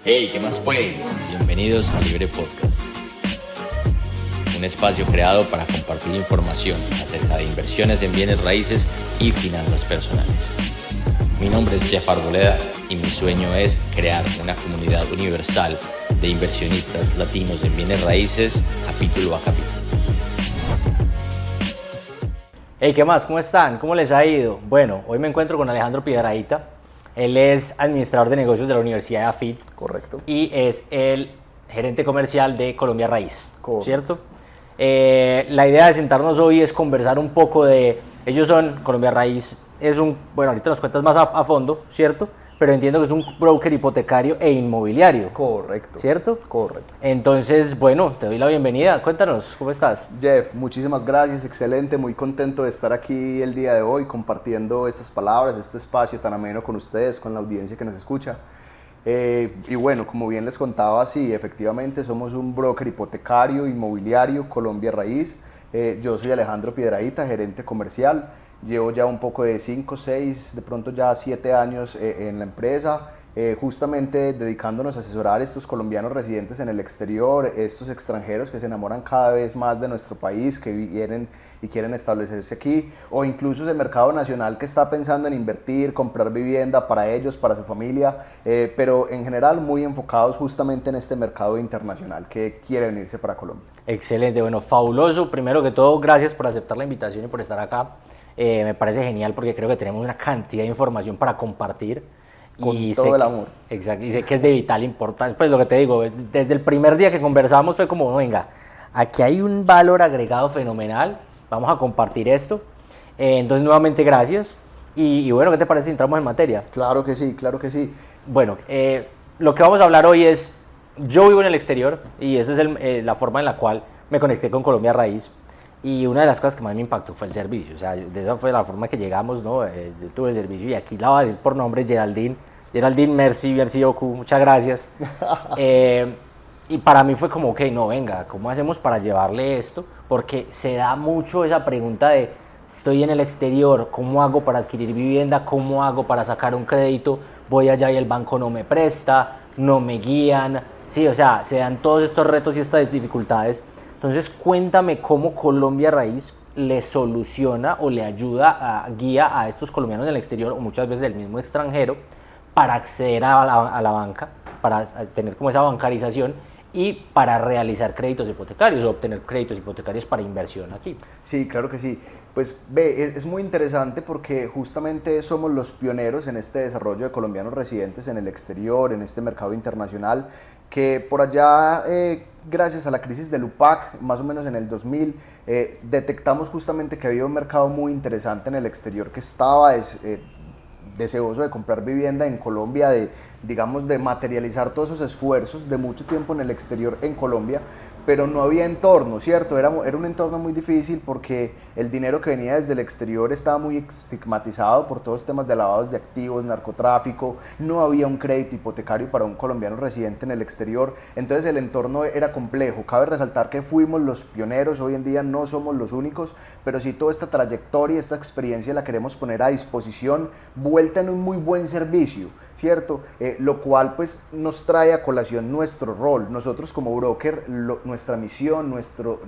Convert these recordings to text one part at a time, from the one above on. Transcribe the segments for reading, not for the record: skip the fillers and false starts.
Hey, ¿qué más pues? Bienvenidos a Libre Podcast, un espacio creado para compartir información acerca de inversiones en bienes raíces y finanzas personales. Mi nombre es Jeff Arboleda y mi sueño es crear una comunidad universal de inversionistas latinos en bienes raíces, capítulo a capítulo. Hey, ¿qué más? ¿Cómo están? ¿Cómo les ha ido? Bueno, hoy me encuentro con Alejandro Piedrahita. Él es administrador de negocios de la Universidad de AFIT. Correcto. Y es el gerente comercial de Colombia Raíz, Correcto. ¿cierto? La idea de sentarnos hoy es conversar un poco de... Ellos son, Colombia Raíz es un... Bueno, ahorita nos cuentas más a fondo, ¿cierto? Pero entiendo que es un broker hipotecario e inmobiliario. Correcto. ¿Cierto? Correcto. Entonces, bueno, te doy la bienvenida. Cuéntanos, ¿cómo estás? Jeff, muchísimas gracias, excelente, muy contento de estar aquí el día de hoy compartiendo estas palabras, este espacio tan ameno con ustedes, con la audiencia que nos escucha. Y bueno, como bien les contaba, sí, efectivamente somos un broker hipotecario, inmobiliario, Colombia Raíz. Yo soy Alejandro Piedrahita, gerente comercial. Llevo ya un poco de 5, 6, de pronto ya 7 años en la empresa, justamente dedicándonos a asesorar a estos colombianos residentes en el exterior, estos extranjeros que se enamoran cada vez más de nuestro país, que vienen y quieren establecerse aquí, o incluso ese mercado nacional que está pensando en invertir, comprar vivienda para ellos, para su familia, pero en general muy enfocados justamente en este mercado internacional que quiere venirse para Colombia. Excelente, bueno, fabuloso. Primero que todo, gracias por aceptar la invitación y por estar acá. Me parece genial porque creo que tenemos una cantidad de información para compartir. Con y todo el amor. Exacto, y sé que es de vital importancia. Pues lo que te digo, desde el primer día que conversamos fue como, venga, aquí hay un valor agregado fenomenal, vamos a compartir esto. Entonces, nuevamente, gracias. Y bueno, ¿qué te parece si entramos en materia? Claro que sí, claro que sí. Bueno, lo que vamos a hablar hoy es, yo vivo en el exterior y esa es la forma en la cual me conecté con Colombia Raíz. Y una de las cosas que más me impactó fue el servicio, o sea, de esa fue la forma que llegamos, ¿no? Yo tuve el servicio y aquí la voy a decir por nombre, Geraldine, merci beaucoup, muchas gracias. Y para mí fue como, ok, no, venga, ¿cómo hacemos para llevarle esto? Porque se da mucho esa pregunta de, estoy en el exterior, ¿cómo hago para adquirir vivienda? ¿Cómo hago para sacar un crédito? Voy allá y el banco no me presta, no me guían, sí, o sea, se dan todos estos retos y estas dificultades. Entonces, cuéntame cómo Colombia Raíz le soluciona o le ayuda, guía a estos colombianos del exterior o muchas veces del mismo extranjero para acceder a la banca, para tener como esa bancarización y para realizar créditos hipotecarios o obtener créditos hipotecarios para inversión aquí. Sí, claro que sí. Pues ve, es muy interesante porque justamente somos los pioneros en este desarrollo de colombianos residentes en el exterior, en este mercado internacional, que por allá, gracias a la crisis del UPAC, más o menos en el 2000, detectamos justamente que había un mercado muy interesante en el exterior que estaba deseoso de comprar vivienda en Colombia, digamos, de materializar todos esos esfuerzos de mucho tiempo en el exterior en Colombia, pero no había entorno, ¿cierto? Era un entorno muy difícil porque el dinero que venía desde el exterior estaba muy estigmatizado por todos los temas de lavados de activos, narcotráfico, no había un crédito hipotecario para un colombiano residente en el exterior, entonces el entorno era complejo. Cabe resaltar que fuimos los pioneros, hoy en día no somos los únicos, pero sí toda esta trayectoria, esta experiencia la queremos poner a disposición, vuelta en un muy buen servicio, ¿cierto? Lo cual pues nos trae a colación nuestro rol. Nosotros como broker, nuestra misión, nuestro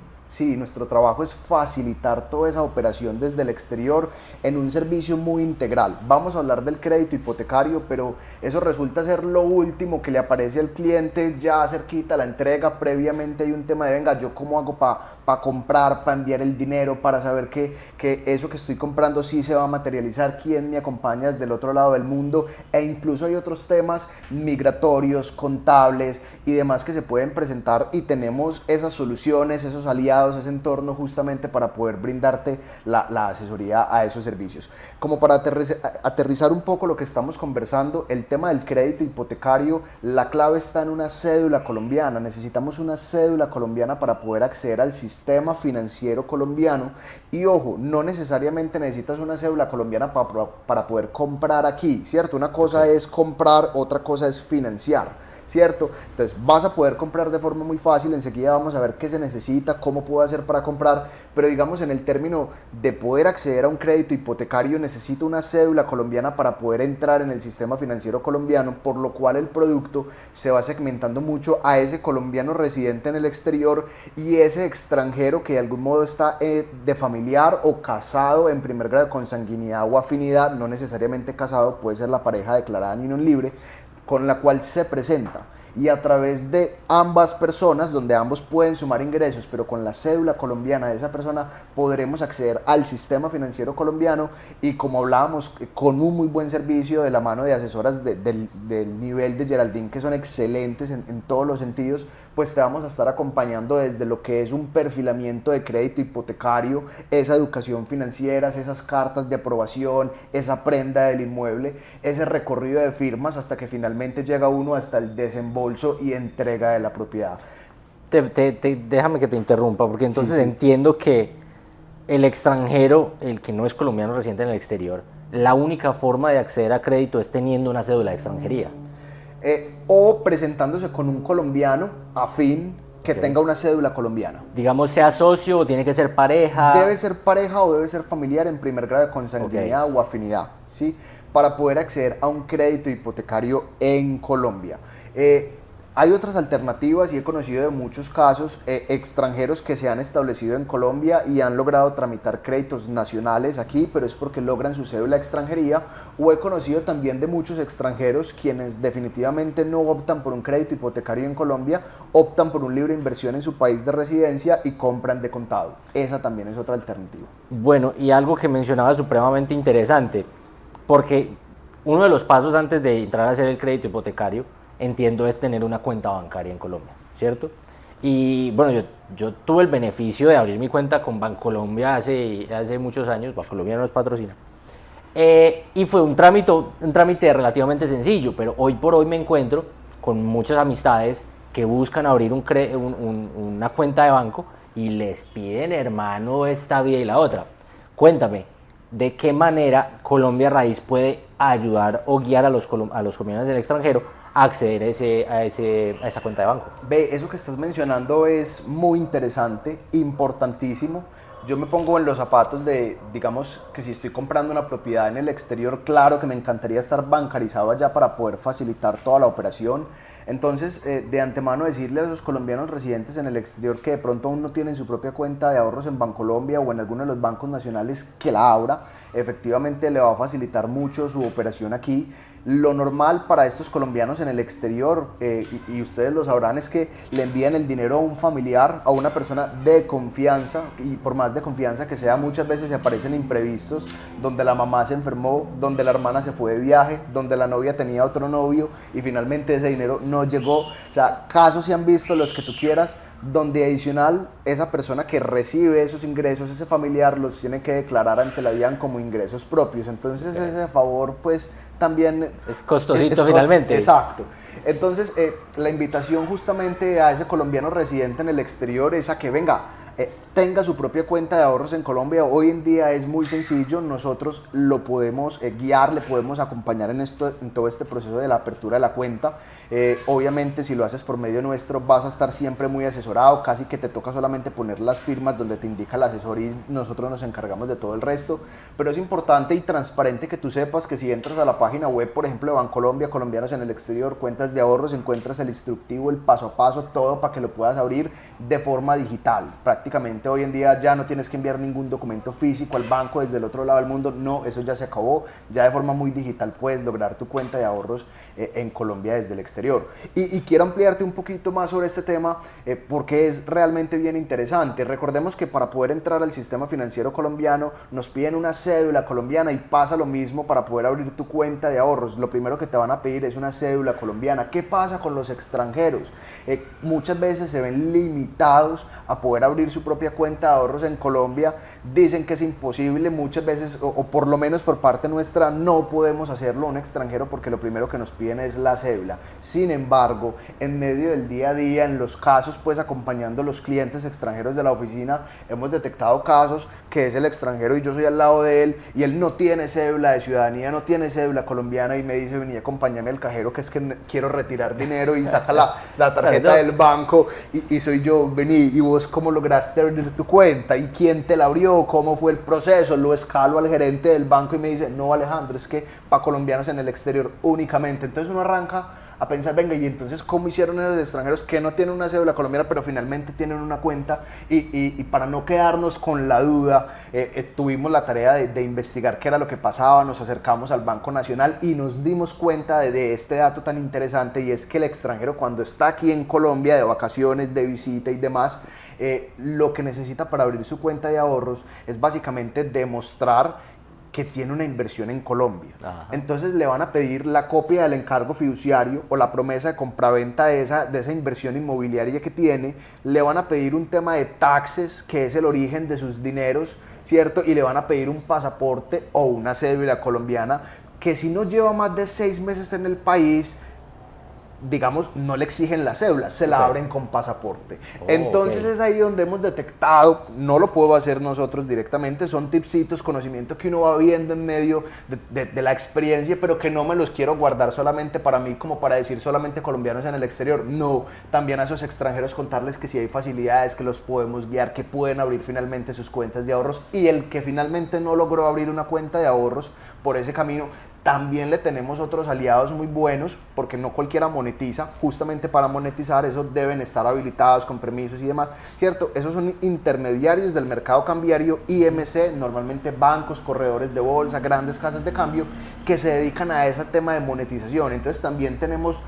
trabajo es facilitar toda esa operación desde el exterior en un servicio muy integral. Vamos a hablar del crédito hipotecario, pero eso resulta ser lo último que le aparece al cliente ya cerquita a la entrega. Previamente hay un tema de, venga, ¿yo cómo hago para comprar, para enviar el dinero, para saber que eso que estoy comprando sí se va a materializar? ¿Quién me acompaña desde el otro lado del mundo? E incluso hay otros temas migratorios, contables y demás que se pueden presentar, y tenemos esas soluciones, esos aliados, ese entorno justamente para poder brindarte la asesoría a esos servicios. Como para aterrizar un poco lo que estamos conversando, el tema del crédito hipotecario, la clave está en una cédula colombiana. Necesitamos una cédula colombiana para poder acceder al sistema financiero colombiano, y ojo, no necesariamente necesitas una cédula colombiana para poder comprar aquí, ¿cierto? Una cosa es comprar, otra cosa es financiar. ¿cierto? Entonces vas a poder comprar de forma muy fácil, enseguida vamos a ver qué se necesita, cómo puedo hacer para comprar, pero digamos en el término de poder acceder a un crédito hipotecario necesito una cédula colombiana para poder entrar en el sistema financiero colombiano, por lo cual el producto se va segmentando mucho a ese colombiano residente en el exterior y ese extranjero que de algún modo está de familiar o casado en primer grado de consanguinidad o afinidad, no necesariamente casado, puede ser la pareja declarada en unión libre, con la cual se presenta. Y a través de ambas personas, donde ambos pueden sumar ingresos, pero con la cédula colombiana de esa persona, podremos acceder al sistema financiero colombiano y, como hablábamos, con un muy buen servicio de la mano de asesoras del nivel de Geraldine, que son excelentes en todos los sentidos, pues te vamos a estar acompañando desde lo que es un perfilamiento de crédito hipotecario, esa educación financiera, esas cartas de aprobación, esa prenda del inmueble, ese recorrido de firmas hasta que finalmente llega uno hasta el desembolso y entrega de la propiedad. Déjame que te interrumpa, porque entonces Sí. entiendo que el extranjero, el que no es colombiano residente en el exterior, la única forma de acceder a crédito es teniendo una cédula de extranjería. O presentándose con un colombiano afín que tenga una cédula colombiana. Digamos, sea socio o tiene que ser pareja. Debe ser pareja o debe ser familiar en primer grado de consanguinidad o afinidad, ¿sí? Para poder acceder a un crédito hipotecario en Colombia. Hay otras alternativas y he conocido de muchos casos extranjeros que se han establecido en Colombia y han logrado tramitar créditos nacionales aquí, pero es porque logran su cédula de extranjería, o he conocido también de muchos extranjeros quienes definitivamente no optan por un crédito hipotecario en Colombia, optan por un libre inversión en su país de residencia y compran de contado. Esa también es otra alternativa. Bueno, y algo que mencionaba supremamente interesante, porque uno de los pasos antes de entrar a hacer el crédito hipotecario, entiendo, es tener una cuenta bancaria en Colombia, ¿cierto? Y bueno, yo tuve el beneficio de abrir mi cuenta con Bancolombia hace muchos años. Bancolombia no nos patrocina. Y fue un trámite relativamente sencillo, pero hoy por hoy me encuentro con muchas amistades que buscan abrir una cuenta de banco y les piden, hermano, esta vía y la otra. Cuéntame, ¿de qué manera Colombia Raíz puede ayudar o guiar a los colombianos del extranjero a acceder a esa cuenta de banco? Ve, eso que estás mencionando es muy interesante, importantísimo. Yo me pongo en los zapatos de, digamos, que si estoy comprando una propiedad en el exterior, claro que me encantaría estar bancarizado allá para poder facilitar toda la operación. Entonces, de antemano decirle a esos colombianos residentes en el exterior que de pronto aún no tienen su propia cuenta de ahorros en Bancolombia o en alguno de los bancos nacionales, que la abra. Efectivamente le va a facilitar mucho su operación aquí. Lo normal para estos colombianos en el exterior, y ustedes lo sabrán, es que le envían el dinero a un familiar, a una persona de confianza, y por más de confianza que sea, muchas veces se aparecen imprevistos, donde la mamá se enfermó, donde la hermana se fue de viaje, donde la novia tenía otro novio y finalmente ese dinero no llegó. O sea, casos se han visto, los que tú quieras, donde adicional esa persona que recibe esos ingresos, ese familiar, los tiene que declarar ante la DIAN como ingresos propios. Entonces ese favor pues también es costosito finalmente. Exacto. Entonces la invitación justamente a ese colombiano residente en el exterior es a que venga, tenga su propia cuenta de ahorros en Colombia. Hoy en día es muy sencillo, nosotros lo podemos guiar, le podemos acompañar en todo este proceso de la apertura de la cuenta. Obviamente si lo haces por medio nuestro vas a estar siempre muy asesorado, casi que te toca solamente poner las firmas donde te indica el asesor y nosotros nos encargamos de todo el resto, pero es importante y transparente que tú sepas que si entras a la página web, por ejemplo, de Bancolombia, colombianos en el exterior, cuentas de ahorros, encuentras el instructivo, el paso a paso, todo para que lo puedas abrir de forma digital. Prácticamente hoy en día ya no tienes que enviar ningún documento físico al banco desde el otro lado del mundo, no, eso ya se acabó, ya de forma muy digital puedes lograr tu cuenta de ahorros en Colombia desde el exterior. Y quiero ampliarte un poquito más sobre este tema porque es realmente bien interesante. Recordemos que para poder entrar al sistema financiero colombiano nos piden una cédula colombiana y pasa lo mismo para poder abrir tu cuenta de ahorros. Lo primero que te van a pedir es una cédula colombiana. ¿Qué pasa con los extranjeros? Muchas veces se ven limitados a poder abrir su propia cuenta de ahorros en Colombia, dicen que es imposible muchas veces, o por lo menos por parte nuestra, no podemos hacerlo un extranjero porque lo primero que nos piden es la cédula. Sin embargo, en medio del día a día, en los casos, pues acompañando a los clientes extranjeros de la oficina, hemos detectado casos que es el extranjero y yo soy al lado de él y él no tiene cédula de ciudadanía, no tiene cédula colombiana y me dice, vení, acompáñame al cajero que es que quiero retirar dinero y saca la tarjeta del banco y soy yo, vení, y vos cómo lograste abrir tu cuenta y quién te la abrió, cómo fue el proceso, lo escalo al gerente del banco y me dice, no Alejandro, es que para colombianos en el exterior únicamente. Entonces uno arranca a pensar, venga, y entonces cómo hicieron esos extranjeros que no tienen una cédula colombiana pero finalmente tienen una cuenta, y para no quedarnos con la duda, tuvimos la tarea de investigar qué era lo que pasaba, nos acercamos al Banco Nacional y nos dimos cuenta de este dato tan interesante, y es que el extranjero cuando está aquí en Colombia de vacaciones, de visita y demás, lo que necesita para abrir su cuenta de ahorros es básicamente demostrar que tiene una inversión en Colombia. Ajá. Entonces le van a pedir la copia del encargo fiduciario o la promesa de compraventa de esa inversión inmobiliaria que tiene, le van a pedir un tema de taxes, que es el origen de sus dineros, ¿cierto? Y le van a pedir un pasaporte o una cédula colombiana, que si no lleva más de 6 meses en el país, digamos, no le exigen la cédula, se la abren con pasaporte. Entonces es ahí donde hemos detectado, no lo puedo hacer nosotros directamente, son tipsitos, conocimiento que uno va viendo en medio de la experiencia, pero que no me los quiero guardar solamente para mí, como para decir solamente colombianos en el exterior. No, también a esos extranjeros contarles que si hay facilidades, que los podemos guiar, que pueden abrir finalmente sus cuentas de ahorros, y el que finalmente no logró abrir una cuenta de ahorros por ese camino, también le tenemos otros aliados muy buenos, porque no cualquiera monetiza. Justamente para monetizar eso deben estar habilitados con permisos y demás, ¿cierto? Esos son intermediarios del mercado cambiario, IMC, normalmente bancos, corredores de bolsa, grandes casas de cambio, que se dedican a ese tema de monetización. Entonces también tenemos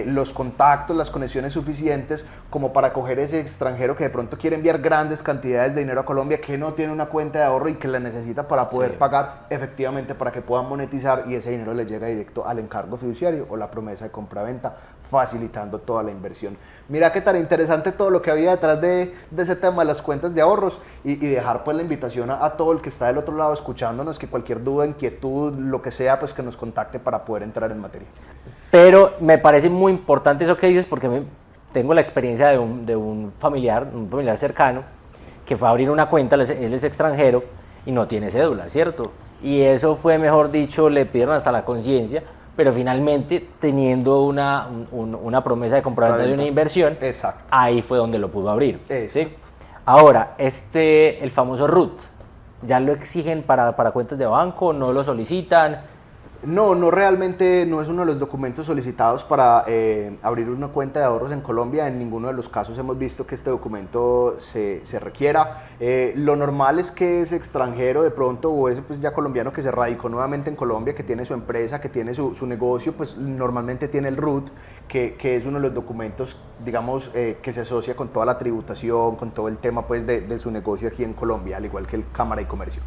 los contactos, las conexiones suficientes como para coger ese extranjero que de pronto quiere enviar grandes cantidades de dinero a Colombia, que no tiene una cuenta de ahorro y que la necesita para poder pagar efectivamente, para que puedan monetizar, y ese dinero le llega directo al encargo fiduciario o la promesa de compraventa, facilitando toda la inversión. Mira qué tan interesante todo lo que había detrás de ese tema de las cuentas de ahorros, y dejar pues la invitación a todo el que está del otro lado escuchándonos, que cualquier duda, inquietud, lo que sea, pues que nos contacte para poder entrar en materia. Pero me parece muy importante eso que dices, porque tengo la experiencia de un familiar cercano que fue a abrir una cuenta, él es extranjero y no tiene cédula, ¿cierto? Y eso fue, mejor dicho, le pidieron hasta la conciencia, pero finalmente teniendo una promesa de compraventa de una inversión, exacto, ahí fue donde lo pudo abrir. ¿Sí? Ahora, el famoso RUT, ¿ya lo exigen para cuentas de banco? ¿No lo solicitan? No, realmente no es uno de los documentos solicitados para abrir una cuenta de ahorros en Colombia. En ninguno de los casos hemos visto que este documento se requiera. Lo normal es que ese extranjero de pronto, o ese pues ya colombiano que se radicó nuevamente en Colombia, que tiene su empresa, que tiene su negocio, pues normalmente tiene el RUT, que es uno de los documentos, digamos, que se asocia con toda la tributación, con todo el tema pues de su negocio aquí en Colombia, al igual que el Cámara de Comercio.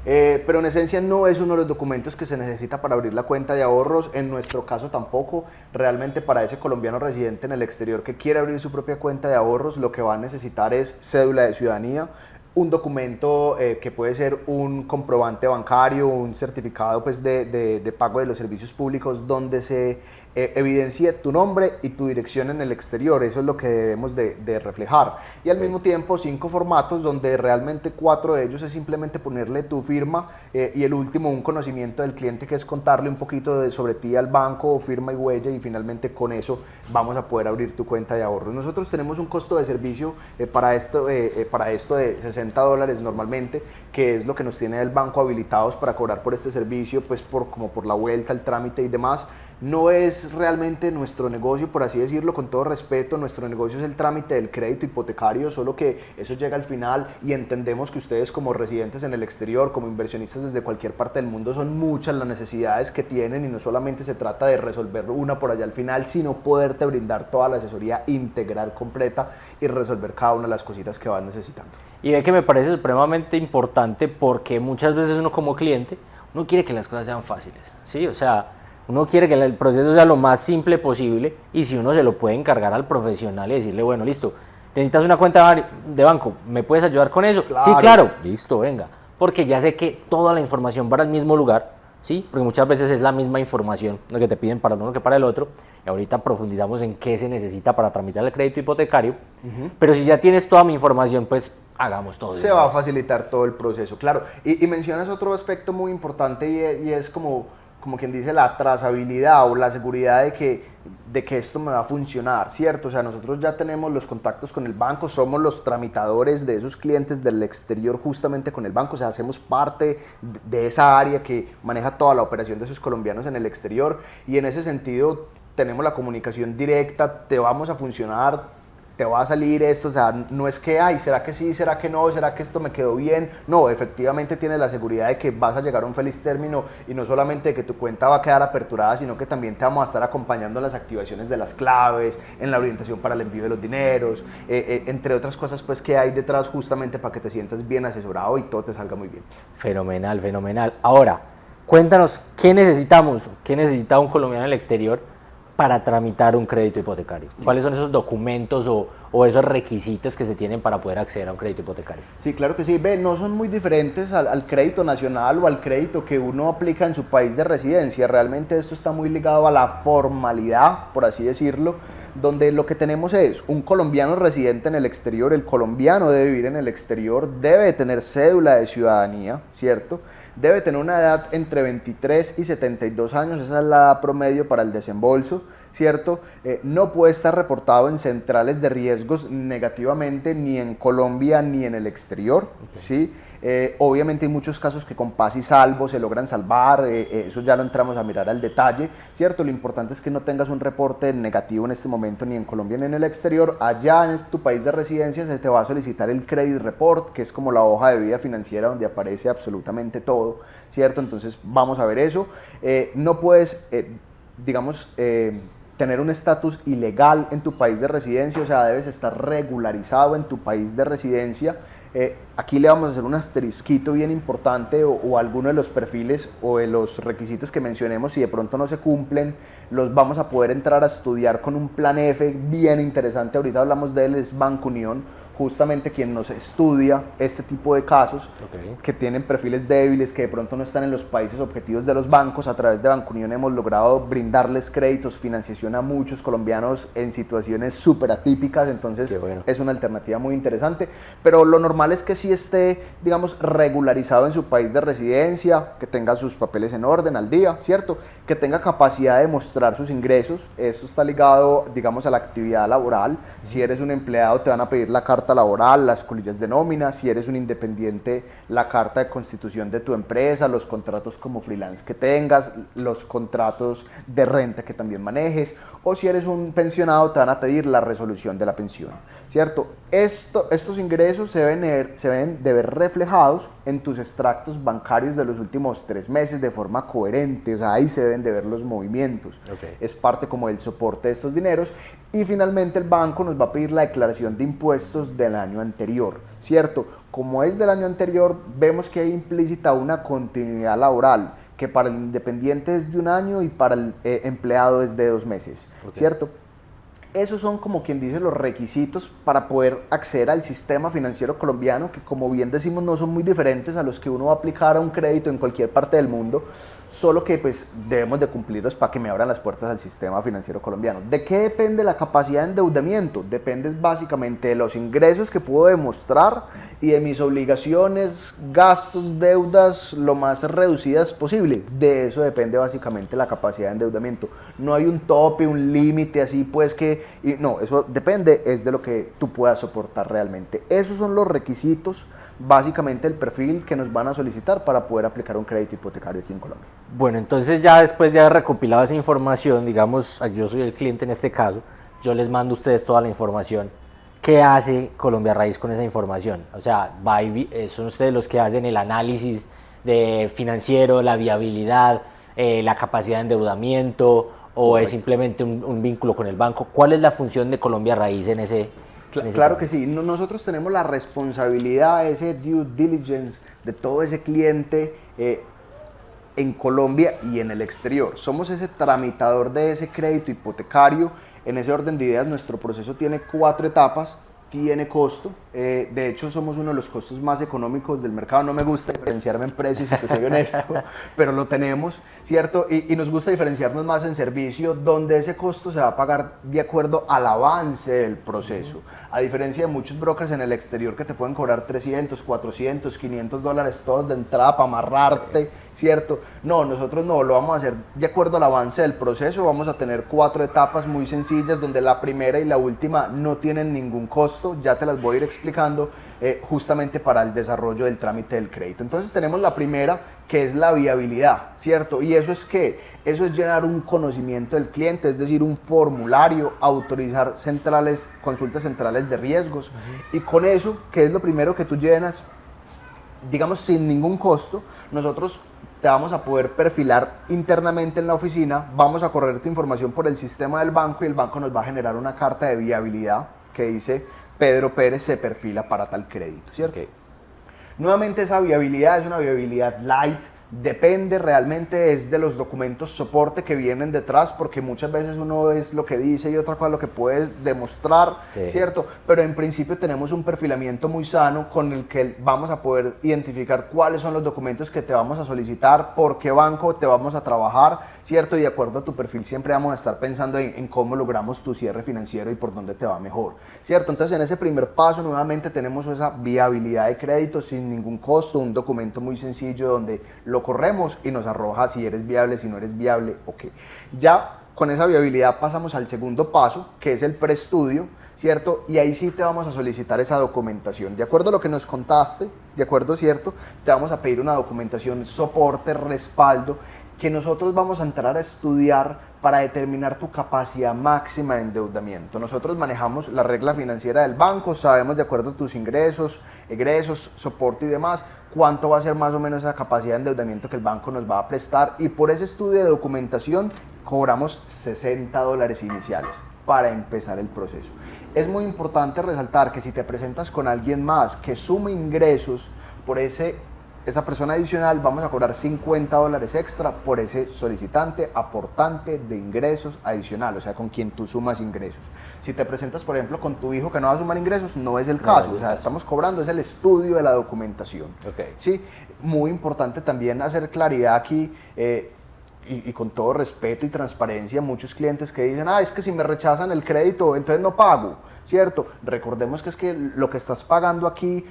Pero en esencia no es uno de los documentos que se necesita para abrir la cuenta de ahorros. En nuestro caso tampoco. Realmente para ese colombiano residente en el exterior que quiere abrir su propia cuenta de ahorros, lo que va a necesitar es cédula de ciudadanía, un documento que puede ser un comprobante bancario, un certificado pues, de pago de los servicios públicos, donde se evidencie tu nombre y tu dirección en el exterior. Eso es lo que debemos de reflejar. Y al mismo tiempo 5 formatos, donde realmente 4 de ellos es simplemente ponerle tu firma, y el último un conocimiento del cliente, que es contarle un poquito sobre ti al banco, firma y huella, y finalmente con eso vamos a poder abrir tu cuenta de ahorros. Nosotros tenemos un costo de servicio para esto de $60 normalmente, que es lo que nos tiene el banco habilitados para cobrar por este servicio, pues como por la vuelta, el trámite y demás. No es realmente nuestro negocio, por así decirlo, con todo respeto. Nuestro negocio es el trámite del crédito hipotecario, solo que eso llega al final, y entendemos que ustedes como residentes en el exterior, como inversionistas desde cualquier parte del mundo, son muchas las necesidades que tienen, y no solamente se trata de resolver una por allá al final, sino poderte brindar toda la asesoría integral, completa, y resolver cada una de las cositas que van necesitando. Y ve que me parece supremamente importante, porque muchas veces uno como cliente, uno quiere que las cosas sean fáciles, ¿sí? O sea, uno quiere que el proceso sea lo más simple posible, y si uno se lo puede encargar al profesional y decirle, bueno, listo, ¿necesitas una cuenta de banco? ¿Me puedes ayudar con eso? Claro. Sí, claro, listo, venga. Porque ya sé que toda la información va al mismo lugar, ¿sí? Porque muchas veces es la misma información lo que te piden para uno que para el otro. Y ahorita profundizamos en qué se necesita para tramitar el crédito hipotecario. Pero si ya tienes toda mi información, pues hagamos todo. Se va a facilitar todo el proceso, claro. Y mencionas otro aspecto muy importante y es como quien dice la trazabilidad o la seguridad de que esto me va a funcionar, ¿cierto? O sea, nosotros ya tenemos los contactos con el banco, somos los tramitadores de esos clientes del exterior justamente con el banco, o sea, hacemos parte de esa área que maneja toda la operación de esos colombianos en el exterior y en ese sentido tenemos la comunicación directa, te vamos a funcionar, te va a salir esto, o sea, no es que, ay, ¿será que sí, será que no, será que esto me quedó bien? No, efectivamente tienes la seguridad de que vas a llegar a un feliz término y no solamente de que tu cuenta va a quedar aperturada, sino que también te vamos a estar acompañando en las activaciones de las claves, en la orientación para el envío de los dineros, entre otras cosas pues que hay detrás justamente para que te sientas bien asesorado y todo te salga muy bien. Fenomenal, fenomenal. Ahora, cuéntanos, ¿qué necesitamos? ¿Qué necesita un colombiano en el exterior para tramitar un crédito hipotecario? ¿Cuáles son esos documentos o esos requisitos que se tienen para poder acceder a un crédito hipotecario? Sí, claro que sí. Ve, no son muy diferentes al crédito nacional o al crédito que uno aplica en su país de residencia. Realmente esto está muy ligado a la formalidad, por así decirlo, donde lo que tenemos es un colombiano residente en el exterior, el colombiano debe vivir en el exterior, debe tener cédula de ciudadanía, ¿cierto? Debe tener una edad entre 23 y 72 años, esa es la edad promedio para el desembolso, ¿cierto? No puede estar reportado en centrales de riesgos negativamente ni en Colombia ni en el exterior, ¿sí? Obviamente hay muchos casos que con paz y salvo se logran salvar, eso ya lo entramos a mirar al detalle, ¿cierto? Lo importante es que no tengas un reporte negativo en este momento ni en Colombia ni en el exterior. Allá en tu país de residencia se te va a solicitar el credit report, que es como la hoja de vida financiera donde aparece absolutamente todo, ¿cierto? Entonces vamos a ver eso. No puedes, digamos, tener un estatus ilegal en tu país de residencia, o sea, debes estar regularizado en tu país de residencia. Aquí le vamos a hacer un asterisquito bien importante o alguno de los perfiles o de los requisitos que mencionemos, si de pronto no se cumplen, los vamos a poder entrar a estudiar con un plan F bien interesante. Ahorita hablamos de él, es Banco Unión, justamente quien nos estudia este tipo de casos que tienen perfiles débiles, que de pronto no están en los países objetivos de los bancos. A través de Banco Unión hemos logrado brindarles créditos, financiación a muchos colombianos en situaciones súper atípicas, entonces es una alternativa muy interesante, pero lo normal es que sí esté, digamos, regularizado en su país de residencia, que tenga sus papeles en orden, al día, ¿cierto? Que tenga capacidad de mostrar sus ingresos. Esto está ligado, digamos, a la actividad laboral. Si eres un empleado te van a pedir la carta laboral, las colillas de nómina. Si eres un independiente, la carta de constitución de tu empresa, los contratos como freelance que tengas, los contratos de renta que también manejes, o si eres un pensionado te van a pedir la resolución de la pensión, ¿cierto? Estos ingresos se deben de ver reflejados en tus extractos bancarios de los últimos 3 meses de forma coherente, o sea, ahí se deben de ver los movimientos. Es parte como del soporte de estos dineros. Y finalmente el banco nos va a pedir la declaración de impuestos del año anterior, ¿cierto? Como es del año anterior, vemos que hay implícita una continuidad laboral, que para el independiente es de 1 año y para el empleado es de 2 meses, ¿cierto? Esos son, como quien dice, los requisitos para poder acceder al sistema financiero colombiano, que como bien decimos no son muy diferentes a los que uno va a aplicar a un crédito en cualquier parte del mundo, solo que pues debemos de cumplirlos para que me abran las puertas al sistema financiero colombiano. ¿De qué depende la capacidad de endeudamiento? Depende básicamente de los ingresos que puedo demostrar y de mis obligaciones, gastos, deudas lo más reducidas posibles. De eso depende básicamente la capacidad de endeudamiento. No hay un tope, un límite así pues no, eso depende, es de lo que tú puedas soportar realmente. Esos son los requisitos, básicamente el perfil que nos van a solicitar para poder aplicar un crédito hipotecario aquí en Colombia. Bueno, entonces ya después de haber recopilado esa información, digamos, yo soy el cliente en este caso, yo les mando a ustedes toda la información. ¿Qué hace Colombia Raíz con esa información? O sea, son ustedes los que hacen el análisis financiero, la viabilidad, la capacidad de endeudamiento, o es simplemente un vínculo con el banco. ¿Cuál es la función de Colombia Raíz en ese? Claro que sí, nosotros tenemos la responsabilidad, ese due diligence de todo ese cliente en Colombia y en el exterior. Somos ese tramitador de ese crédito hipotecario. En ese orden de ideas, nuestro proceso tiene 4 etapas. tiene costo, de hecho somos uno de los costos más económicos del mercado, no me gusta diferenciarme en precios si te soy honesto, pero lo tenemos, ¿cierto? Y nos gusta diferenciarnos más en servicio, donde ese costo se va a pagar de acuerdo al avance del proceso, a diferencia de muchos brokers en el exterior que te pueden cobrar 300, 400, $500 todos de entrada para amarrarte, ¿cierto? No, nosotros no, lo vamos a hacer de acuerdo al avance del proceso, vamos a tener 4 etapas muy sencillas, donde la primera y la última no tienen ningún costo, ya te las voy a ir explicando, justamente para el desarrollo del trámite del crédito. Entonces tenemos la primera, que es la viabilidad, ¿cierto? Y eso es ¿qué? Eso es llenar un conocimiento del cliente, es decir, un formulario, autorizar consultas centrales de riesgos, y con eso, ¿qué es lo primero que tú llenas? Digamos, sin ningún costo, nosotros te vamos a poder perfilar internamente en la oficina, vamos a correr tu información por el sistema del banco y el banco nos va a generar una carta de viabilidad que dice Pedro Pérez se perfila para tal crédito, ¿cierto? Okay. Nuevamente esa viabilidad es una viabilidad light, depende realmente es de los documentos soporte que vienen detrás, porque muchas veces uno es lo que dice y otra cosa lo que puedes demostrar, sí, ¿cierto? Pero en principio tenemos un perfilamiento muy sano con el que vamos a poder identificar cuáles son los documentos que te vamos a solicitar, por qué banco te vamos a trabajar, ¿cierto? Y de acuerdo a tu perfil siempre vamos a estar pensando en cómo logramos tu cierre financiero y por dónde te va mejor, ¿cierto? Entonces en ese primer paso nuevamente tenemos esa viabilidad de crédito sin ningún costo, un documento muy sencillo donde lo corremos y nos arroja si eres viable, si no eres viable, ok. Ya con esa viabilidad pasamos al segundo paso, que es el preestudio, ¿cierto? Y ahí sí te vamos a solicitar esa documentación. De acuerdo a lo que nos contaste, ¿de acuerdo, cierto? Te vamos a pedir una documentación, soporte, respaldo, que nosotros vamos a entrar a estudiar para determinar tu capacidad máxima de endeudamiento. Nosotros manejamos la regla financiera del banco, sabemos de acuerdo a tus ingresos, egresos, soporte y demás, cuánto va a ser más o menos esa capacidad de endeudamiento que el banco nos va a prestar, y por ese estudio de documentación cobramos $60 iniciales para empezar el proceso. Es muy importante resaltar que si te presentas con alguien más que sume ingresos por esa persona adicional, vamos a cobrar $50 extra por ese solicitante aportante de ingresos adicional, o sea, con quien tú sumas ingresos. Si te presentas, por ejemplo, con tu hijo que no va a sumar ingresos, no es el caso, o sea, estamos cobrando, es el estudio de la documentación. Okay. ¿Sí? Muy importante también hacer claridad aquí, y con todo respeto y transparencia, muchos clientes que dicen, es que si me rechazan el crédito, entonces no pago, ¿cierto? Recordemos que es que lo que estás pagando aquí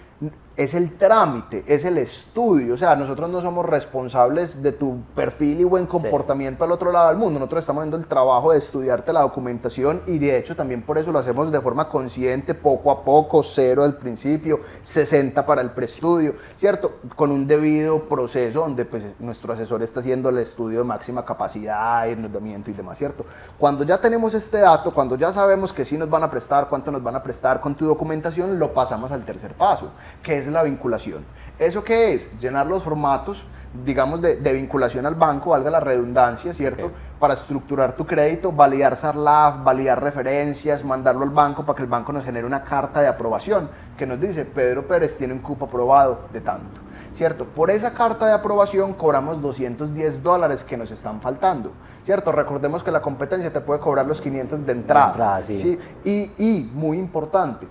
es el trámite, es el estudio, o sea, nosotros no somos responsables de tu perfil y buen comportamiento al otro lado del mundo, nosotros estamos haciendo el trabajo de estudiarte la documentación, y de hecho también por eso lo hacemos de forma consciente, poco a poco, 0 al principio, 60 para el preestudio, ¿cierto? Con un debido proceso donde pues nuestro asesor está haciendo el estudio de máxima capacidad, endeudamiento y demás, ¿cierto? Cuando ya tenemos este dato, cuando ya sabemos que sí nos van a prestar, cuánto nos van a prestar con tu documentación, lo pasamos al tercer paso, que es la vinculación. ¿Eso qué es? Llenar los formatos, digamos, de vinculación al banco, valga la redundancia, ¿cierto? Okay. Para estructurar tu crédito, validar SARLAF, validar referencias, mandarlo al banco para que el banco nos genere una carta de aprobación que nos dice, Pedro Pérez tiene un cupo aprobado de tanto, ¿cierto? Por esa carta de aprobación cobramos $210 que nos están faltando, ¿cierto? Recordemos que la competencia te puede cobrar los 500 de entrada, sí. ¿Sí? Y muy importante,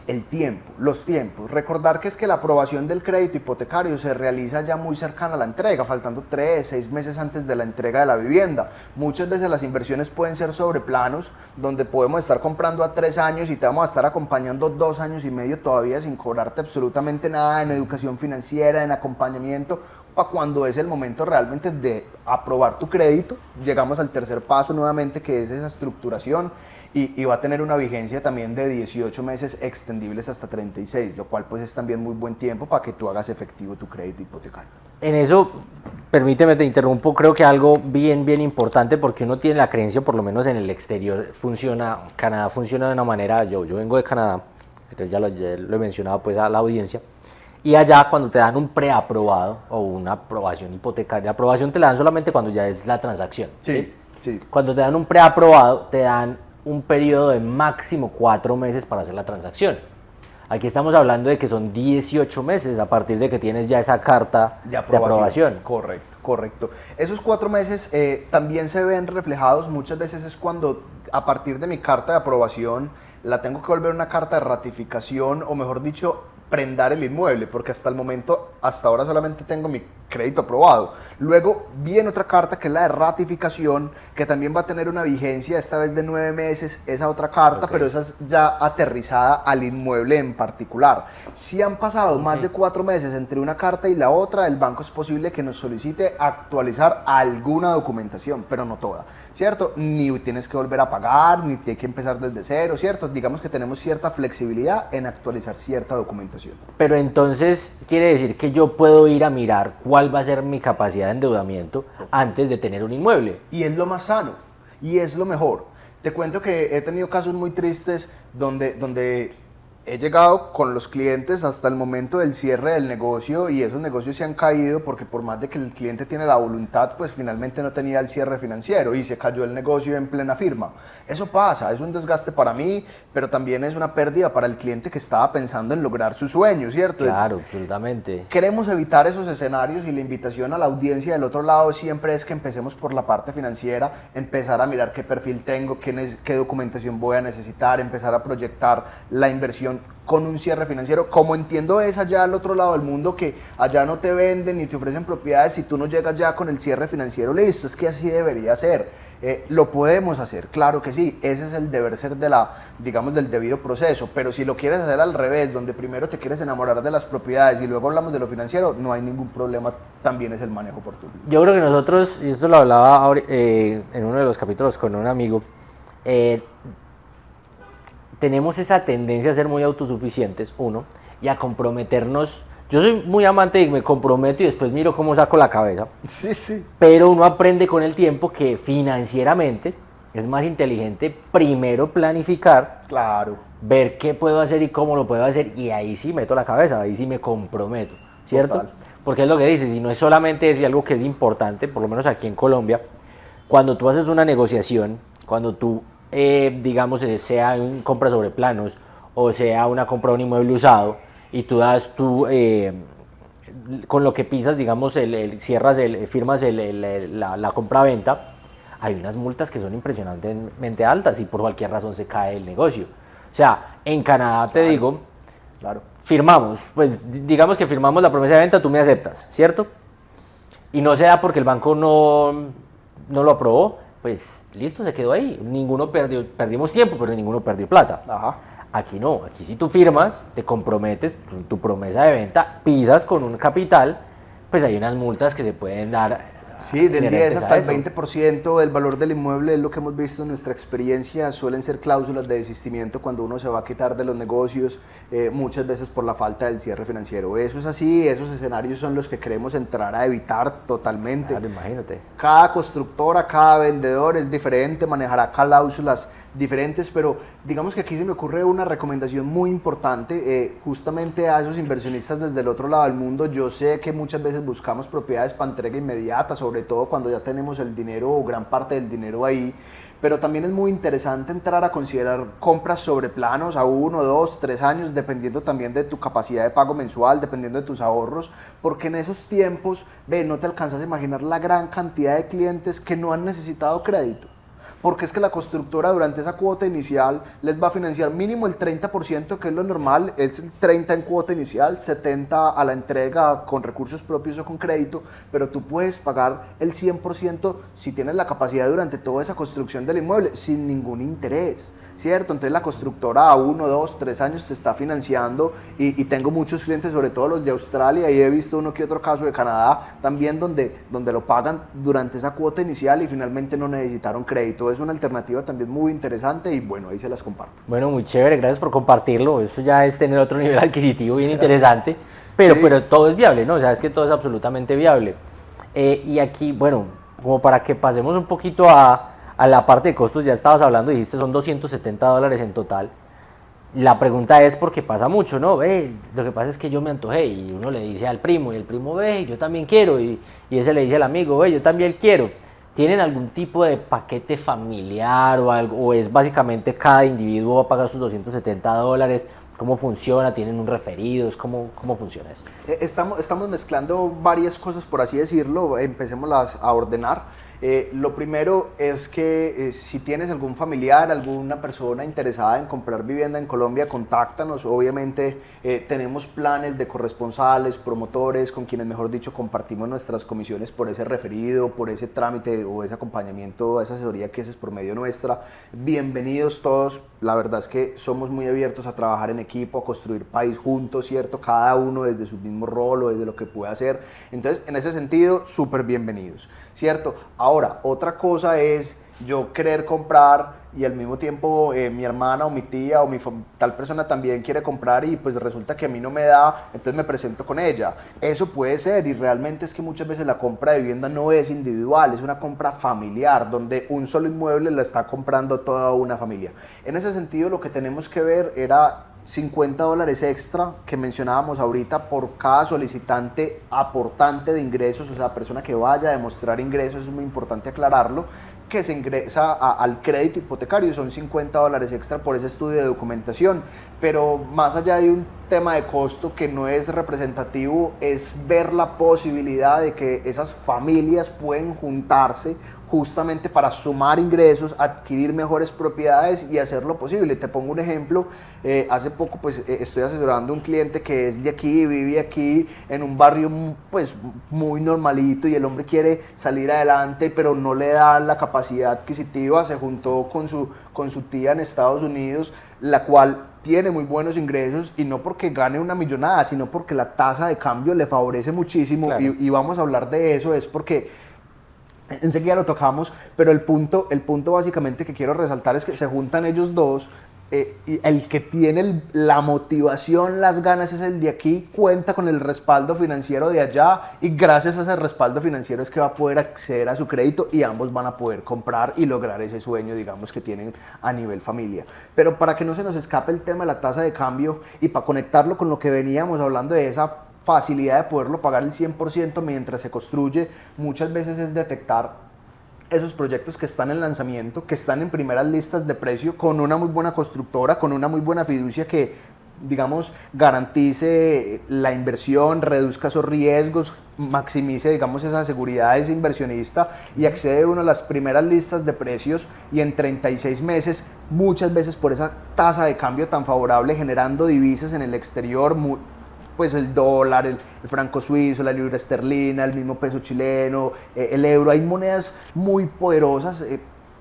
el tiempo, los tiempos. Recordar que es que la aprobación del crédito hipotecario se realiza ya muy cercana a la entrega, faltando 3, 6 meses antes de la entrega de la vivienda. Muchas veces las inversiones pueden ser sobre planos, donde podemos estar comprando a 3 años y te vamos a estar acompañando 2 años y medio todavía sin cobrarte absolutamente nada en educación financiera, en acompañamiento, para cuando es el momento realmente de aprobar tu crédito. Llegamos al tercer paso nuevamente, que es esa estructuración. Y va a tener una vigencia también de 18 meses extendibles hasta 36, lo cual pues es también muy buen tiempo para que tú hagas efectivo tu crédito hipotecario. En eso, permíteme, te interrumpo, creo que algo bien importante, porque uno tiene la creencia, por lo menos en el exterior, Canadá funciona de una manera, yo vengo de Canadá, entonces ya lo he mencionado pues a la audiencia, y allá cuando te dan un preaprobado o una aprobación hipotecaria, la aprobación te la dan solamente cuando ya es la transacción. Sí. Cuando te dan un preaprobado, te dan un periodo de máximo 4 meses para hacer la transacción. Aquí estamos hablando de que son 18 meses a partir de que tienes ya esa carta de aprobación. Correcto. Esos 4 meses también se ven reflejados, muchas veces es cuando a partir de mi carta de aprobación, la tengo que volver una carta de ratificación, o mejor dicho, prendar el inmueble, porque hasta el momento, hasta ahora solamente tengo mi crédito aprobado. Luego viene otra carta que es la de ratificación, que también va a tener una vigencia, esta vez de 9 meses, esa otra carta, pero esa es ya aterrizada al inmueble en particular. Si han pasado más de 4 meses entre una carta y la otra, el banco es posible que nos solicite actualizar alguna documentación, pero no toda, ¿cierto? Ni tienes que volver a pagar, ni tienes que empezar desde cero, ¿cierto? Digamos que tenemos cierta flexibilidad en actualizar cierta documentación. Pero entonces quiere decir que yo puedo ir a mirar cuál va a ser mi capacidad de endeudamiento antes de tener un inmueble. Y es lo más sano, y es lo mejor. Te cuento que he tenido casos muy tristes donde he llegado con los clientes hasta el momento del cierre del negocio, y esos negocios se han caído porque por más de que el cliente tiene la voluntad, pues finalmente no tenía el cierre financiero y se cayó el negocio en plena firma. Eso pasa, es un desgaste para mí, pero también es una pérdida para el cliente que estaba pensando en lograr su sueño, ¿cierto? Claro, absolutamente. Queremos evitar esos escenarios, y la invitación a la audiencia del otro lado siempre es que empecemos por la parte financiera, empezar a mirar qué perfil tengo, qué documentación voy a necesitar, empezar a proyectar la inversión con un cierre financiero, como entiendo es allá al otro lado del mundo, que allá no te venden ni te ofrecen propiedades si tú no llegas ya con el cierre financiero listo. Es que así debería ser. Lo podemos hacer, claro que sí, ese es el deber ser digamos, del debido proceso, pero si lo quieres hacer al revés, donde primero te quieres enamorar de las propiedades y luego hablamos de lo financiero, no hay ningún problema, también es el manejo oportuno. Yo creo que nosotros, y esto lo hablaba en uno de los capítulos con un amigo, tenemos esa tendencia a ser muy autosuficientes, uno, y a comprometernos. Yo soy muy amante y me comprometo y después miro cómo saco la cabeza. Sí, sí. Pero uno aprende con el tiempo que financieramente es más inteligente primero planificar, Claro. ver qué puedo hacer y cómo lo puedo hacer, y ahí sí meto la cabeza, ahí sí me comprometo, ¿cierto? Total. Porque es lo que dices, y no es solamente eso, y algo que es importante, por lo menos aquí en Colombia, cuando tú haces una negociación, cuando tú, digamos, sea una compra sobre planos o sea una compra de un inmueble usado, y tú das con lo que pisas, digamos, firmas la compra-venta, hay unas multas que son impresionantemente altas y por cualquier razón se cae el negocio. O sea, en Canadá te digo, Claro. firmamos, pues digamos que firmamos la promesa de venta, tú me aceptas, ¿cierto? Y no se da porque el banco no lo aprobó, pues listo, se quedó ahí. Perdimos tiempo, pero ninguno perdió plata. Ajá. Aquí no, aquí si tú firmas, te comprometes, tu promesa de venta, pisas con un capital, pues hay unas multas que se pueden dar. Sí, del 10 hasta el eso. 20% del valor del inmueble es lo que hemos visto en nuestra experiencia. Suelen ser cláusulas de desistimiento cuando uno se va a quitar de los negocios, muchas veces por la falta del cierre financiero. Eso es así, esos escenarios son los que queremos entrar a evitar totalmente. Claro, imagínate. Cada constructora, cada vendedor es diferente, manejará cláusulas diferentes, pero digamos que aquí se me ocurre una recomendación muy importante, justamente a esos inversionistas desde el otro lado del mundo. Yo sé que muchas veces buscamos propiedades para entrega inmediata, sobre todo cuando ya tenemos el dinero o gran parte del dinero ahí, pero también es muy interesante entrar a considerar compras sobre planos a 1, 2, 3 años, dependiendo también de tu capacidad de pago mensual, dependiendo de tus ahorros, porque en esos tiempos, no te alcanzas a imaginar la gran cantidad de clientes que no han necesitado crédito. Porque es que la constructora durante esa cuota inicial les va a financiar mínimo el 30%, que es lo normal, es el 30% en cuota inicial, 70% a la entrega con recursos propios o con crédito, pero tú puedes pagar el 100% si tienes la capacidad durante toda esa construcción del inmueble, sin ningún interés. ¿Cierto? Entonces la constructora a 1, 2, 3 años te está financiando, y tengo muchos clientes, sobre todo los de Australia, y he visto uno que otro caso de Canadá también donde lo pagan durante esa cuota inicial y finalmente no necesitaron crédito. Es una alternativa también muy interesante y bueno, ahí se las comparto. Bueno, muy chévere, gracias por compartirlo. Eso ya es tener otro nivel adquisitivo bien interesante, pero, Sí. pero todo es viable, ¿no? O sea, es que todo es absolutamente viable. Y aquí, bueno, como para que pasemos un poquito a la parte de costos, ya estabas hablando, dijiste son $270 en total. La pregunta es porque pasa mucho, ¿no? Lo que pasa es que yo me antojé, y uno le dice al primo, y el primo yo también quiero, y ese le dice al amigo, yo también quiero. ¿Tienen algún tipo de paquete familiar o algo, o es básicamente cada individuo va a pagar sus $270? ¿Cómo funciona? ¿Tienen un referidos? ¿Cómo funciona esto? Estamos mezclando varias cosas, por así decirlo, empecémoslas a ordenar. Lo primero es que si tienes algún familiar, alguna persona interesada en comprar vivienda en Colombia, contáctanos. Obviamente tenemos planes de corresponsales, promotores, con quienes, mejor dicho, compartimos nuestras comisiones por ese referido, por ese trámite o ese acompañamiento, esa asesoría que es por medio nuestra. Bienvenidos todos. La verdad es que somos muy abiertos a trabajar en equipo, a construir país juntos, ¿cierto? Cada uno desde su mismo rol o desde lo que puede hacer. Entonces, en ese sentido, súper bienvenidos, ¿cierto? Ahora, otra cosa es yo querer comprar y al mismo tiempo mi hermana o mi tía o tal persona también quiere comprar y pues resulta que a mí no me da, entonces me presento con ella. Eso puede ser, y realmente es que muchas veces la compra de vivienda no es individual, es una compra familiar, donde un solo inmueble la está comprando toda una familia. En ese sentido, lo que tenemos que ver era $50 extra que mencionábamos ahorita por cada solicitante aportante de ingresos, o sea, persona que vaya a demostrar ingresos, es muy importante aclararlo, que se ingresa al crédito hipotecario, son $50 extra por ese estudio de documentación, pero más allá de un tema de costo que no es representativo, es ver la posibilidad de que esas familias pueden juntarse justamente para sumar ingresos, adquirir mejores propiedades y hacerlo posible. Te pongo un ejemplo, hace poco pues estoy asesorando a un cliente que es de aquí, vive aquí en un barrio pues muy normalito y el hombre quiere salir adelante pero no le da la capacidad adquisitiva, se juntó con su tía en Estados Unidos, la cual tiene muy buenos ingresos y no porque gane una millonada, sino porque la tasa de cambio le favorece muchísimo. Claro. Y vamos a hablar de eso, es porque enseguida lo tocamos, pero el punto básicamente que quiero resaltar es que se juntan ellos dos, y el que tiene la motivación, las ganas es el de aquí, cuenta con el respaldo financiero de allá y gracias a ese respaldo financiero es que va a poder acceder a su crédito y ambos van a poder comprar y lograr ese sueño, digamos, que tienen a nivel familia. Pero para que no se nos escape el tema de la tasa de cambio y para conectarlo con lo que veníamos hablando de esa facilidad de poderlo pagar el 100% mientras se construye, muchas veces es detectar esos proyectos que están en lanzamiento, que están en primeras listas de precio, con una muy buena constructora, con una muy buena fiducia que, digamos, garantice la inversión, reduzca esos riesgos, maximice, digamos, esa seguridad de ese inversionista y accede uno a las primeras listas de precios y en 36 meses, muchas veces por esa tasa de cambio tan favorable, generando divisas en el exterior, pues el dólar, el franco suizo, la libra esterlina, el mismo peso chileno, el euro, hay monedas muy poderosas.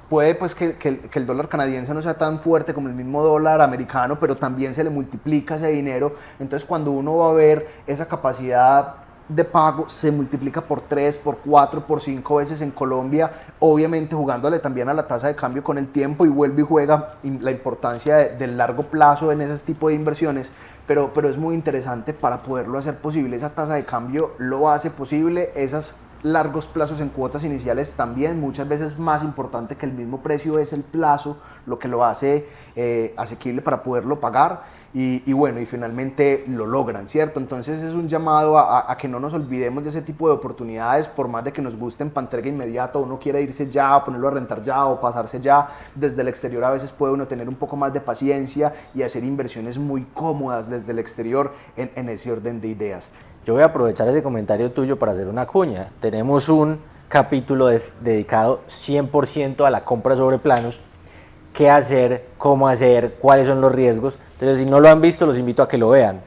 Puede pues que el dólar canadiense no sea tan fuerte como el mismo dólar americano, pero también se le multiplica ese dinero. Entonces cuando uno va a ver esa capacidad de pago, se multiplica por 3, por 4, por 5 veces en Colombia, obviamente jugándole también a la tasa de cambio con el tiempo y vuelve y juega la importancia del largo plazo en ese tipo de inversiones. Pero es muy interesante para poderlo hacer posible. Esa tasa de cambio lo hace posible, esos largos plazos en cuotas iniciales también, muchas veces más importante que el mismo precio es el plazo, lo que lo hace asequible para poderlo pagar. Y bueno, y finalmente lo logran, ¿cierto? Entonces es un llamado a que no nos olvidemos de ese tipo de oportunidades, por más de que nos gusten para entrega inmediata, uno quiere irse ya, o ponerlo a rentar ya, o pasarse ya, desde el exterior a veces puede uno tener un poco más de paciencia y hacer inversiones muy cómodas desde el exterior en ese orden de ideas. Yo voy a aprovechar ese comentario tuyo para hacer una cuña. Tenemos un capítulo dedicado 100% a la compra sobre planos, qué hacer, cómo hacer, cuáles son los riesgos. Entonces, si no lo han visto, los invito a que lo vean.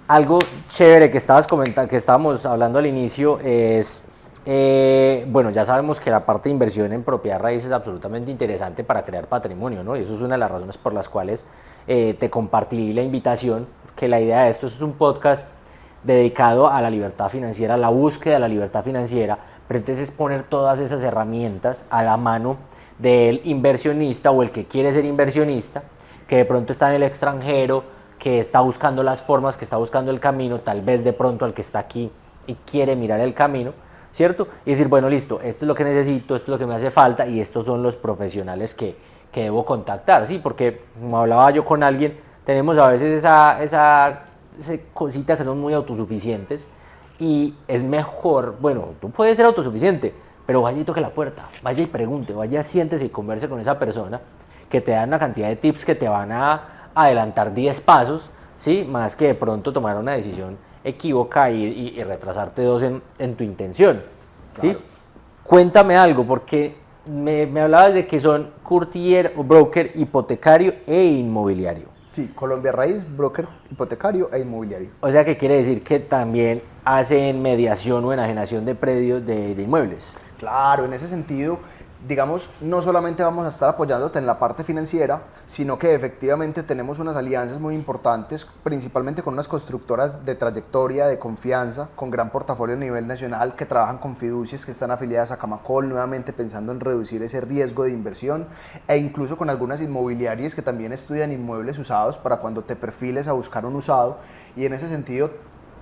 Algo chévere que estábamos hablando al inicio es, bueno, ya sabemos que la parte de inversión en propiedad raíz es absolutamente interesante para crear patrimonio, ¿no? Y eso es una de las razones por las cuales te compartí la invitación, que la idea de esto es un podcast dedicado a la libertad financiera, a la búsqueda de la libertad financiera, pero entonces es poner todas esas herramientas a la mano del inversionista o el que quiere ser inversionista, que de pronto está en el extranjero, que está buscando las formas, que está buscando el camino, tal vez de pronto al que está aquí y quiere mirar el camino, ¿cierto? Y decir, bueno, listo, esto es lo que necesito, esto es lo que me hace falta y estos son los profesionales que debo contactar, ¿sí? Porque, como hablaba yo con alguien, tenemos a veces esa cosita que son muy autosuficientes y es mejor, bueno, tú puedes ser autosuficiente, pero vaya y toque la puerta, vaya y pregunte, vaya, siéntese y converse con esa persona que te da una cantidad de tips que te van a adelantar 10 pasos, ¿sí? Más que de pronto tomar una decisión equívoca y retrasarte 2 en tu intención, ¿sí? Claro. Cuéntame algo, porque me hablabas de que son courtier o broker hipotecario e inmobiliario. Sí, Colombia Raíz, broker hipotecario e inmobiliario. O sea, que quiere decir que también hacen mediación o enajenación de predios de inmuebles. Claro, en ese sentido, digamos, no solamente vamos a estar apoyándote en la parte financiera, sino que efectivamente tenemos unas alianzas muy importantes, principalmente con unas constructoras de trayectoria, de confianza, con gran portafolio a nivel nacional, que trabajan con fiducias que están afiliadas a Camacol, nuevamente pensando en reducir ese riesgo de inversión, e incluso con algunas inmobiliarias que también estudian inmuebles usados para cuando te perfiles a buscar un usado, y en ese sentido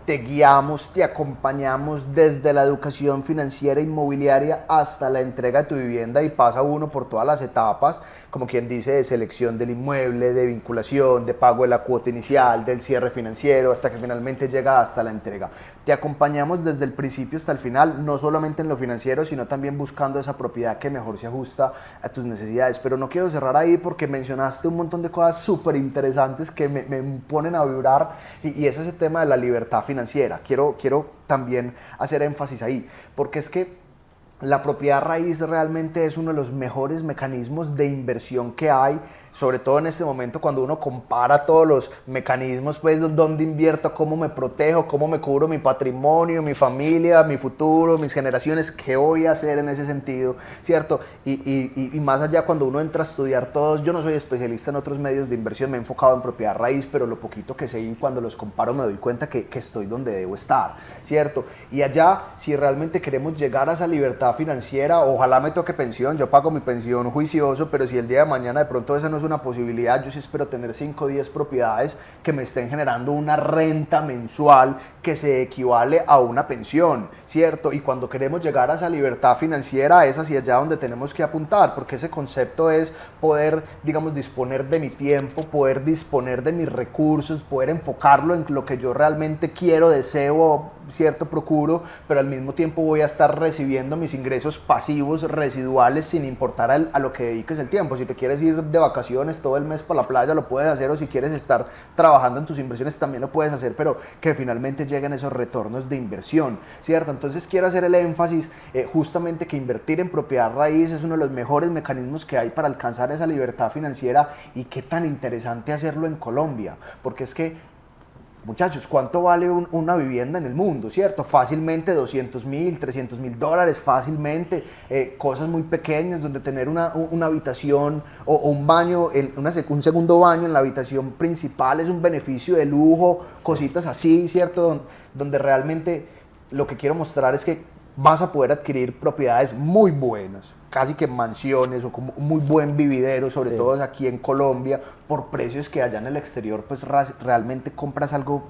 te guiamos, te acompañamos desde la educación financiera inmobiliaria hasta la entrega de tu vivienda, y pasa uno por todas las etapas, como quien dice, de selección del inmueble, de vinculación, de pago de la cuota inicial, del cierre financiero, hasta que finalmente llega hasta la entrega. Te acompañamos desde el principio hasta el final, no solamente en lo financiero, sino también buscando esa propiedad que mejor se ajusta a tus necesidades. Pero no quiero cerrar ahí porque mencionaste un montón de cosas súper interesantes que me ponen a vibrar, y es ese tema de la libertad financiera. Quiero también hacer énfasis ahí, porque es que la propiedad raíz realmente es uno de los mejores mecanismos de inversión que hay, sobre todo en este momento cuando uno compara todos los mecanismos, pues dónde invierto, cómo me protejo, cómo me cubro mi patrimonio, mi familia, mi futuro, mis generaciones, qué voy a hacer en ese sentido, ¿cierto? Y más allá, cuando uno entra a estudiar todos, yo no soy especialista en otros medios de inversión, me he enfocado en propiedad raíz, pero lo poquito que sé, y cuando los comparo me doy cuenta que estoy donde debo estar, ¿cierto? Y allá, si realmente queremos llegar a esa libertad financiera, ojalá me toque pensión, yo pago mi pensión juicioso, pero si el día de mañana de pronto esa no es una posibilidad, yo sí espero tener 5 o 10 propiedades que me estén generando una renta mensual que se equivale a una pensión, ¿cierto? Y cuando queremos llegar a esa libertad financiera, es hacia allá donde tenemos que apuntar, porque ese concepto es poder, digamos, disponer de mi tiempo, poder disponer de mis recursos, poder enfocarlo en lo que yo realmente quiero, deseo, ¿cierto? Procuro, pero al mismo tiempo voy a estar recibiendo mis ingresos pasivos residuales sin importar a lo que dediques el tiempo. Si te quieres ir de vacaciones todo el mes para la playa, lo puedes hacer, o si quieres estar trabajando en tus inversiones también lo puedes hacer, pero que finalmente lleguen esos retornos de inversión, ¿cierto? Entonces quiero hacer el énfasis justamente que invertir en propiedad raíz es uno de los mejores mecanismos que hay para alcanzar esa libertad financiera, y qué tan interesante hacerlo en Colombia, porque es que, muchachos, ¿cuánto vale una vivienda en el mundo, cierto? Fácilmente $200,000, $300,000, fácilmente, cosas muy pequeñas donde tener una habitación o un baño, un segundo baño en la habitación principal es un beneficio de lujo, cositas así, ¿cierto? Donde realmente lo que quiero mostrar es que vas a poder adquirir propiedades muy buenas, casi que mansiones o como un muy buen vividero, sobre todo aquí en Colombia, por precios que allá en el exterior pues realmente compras algo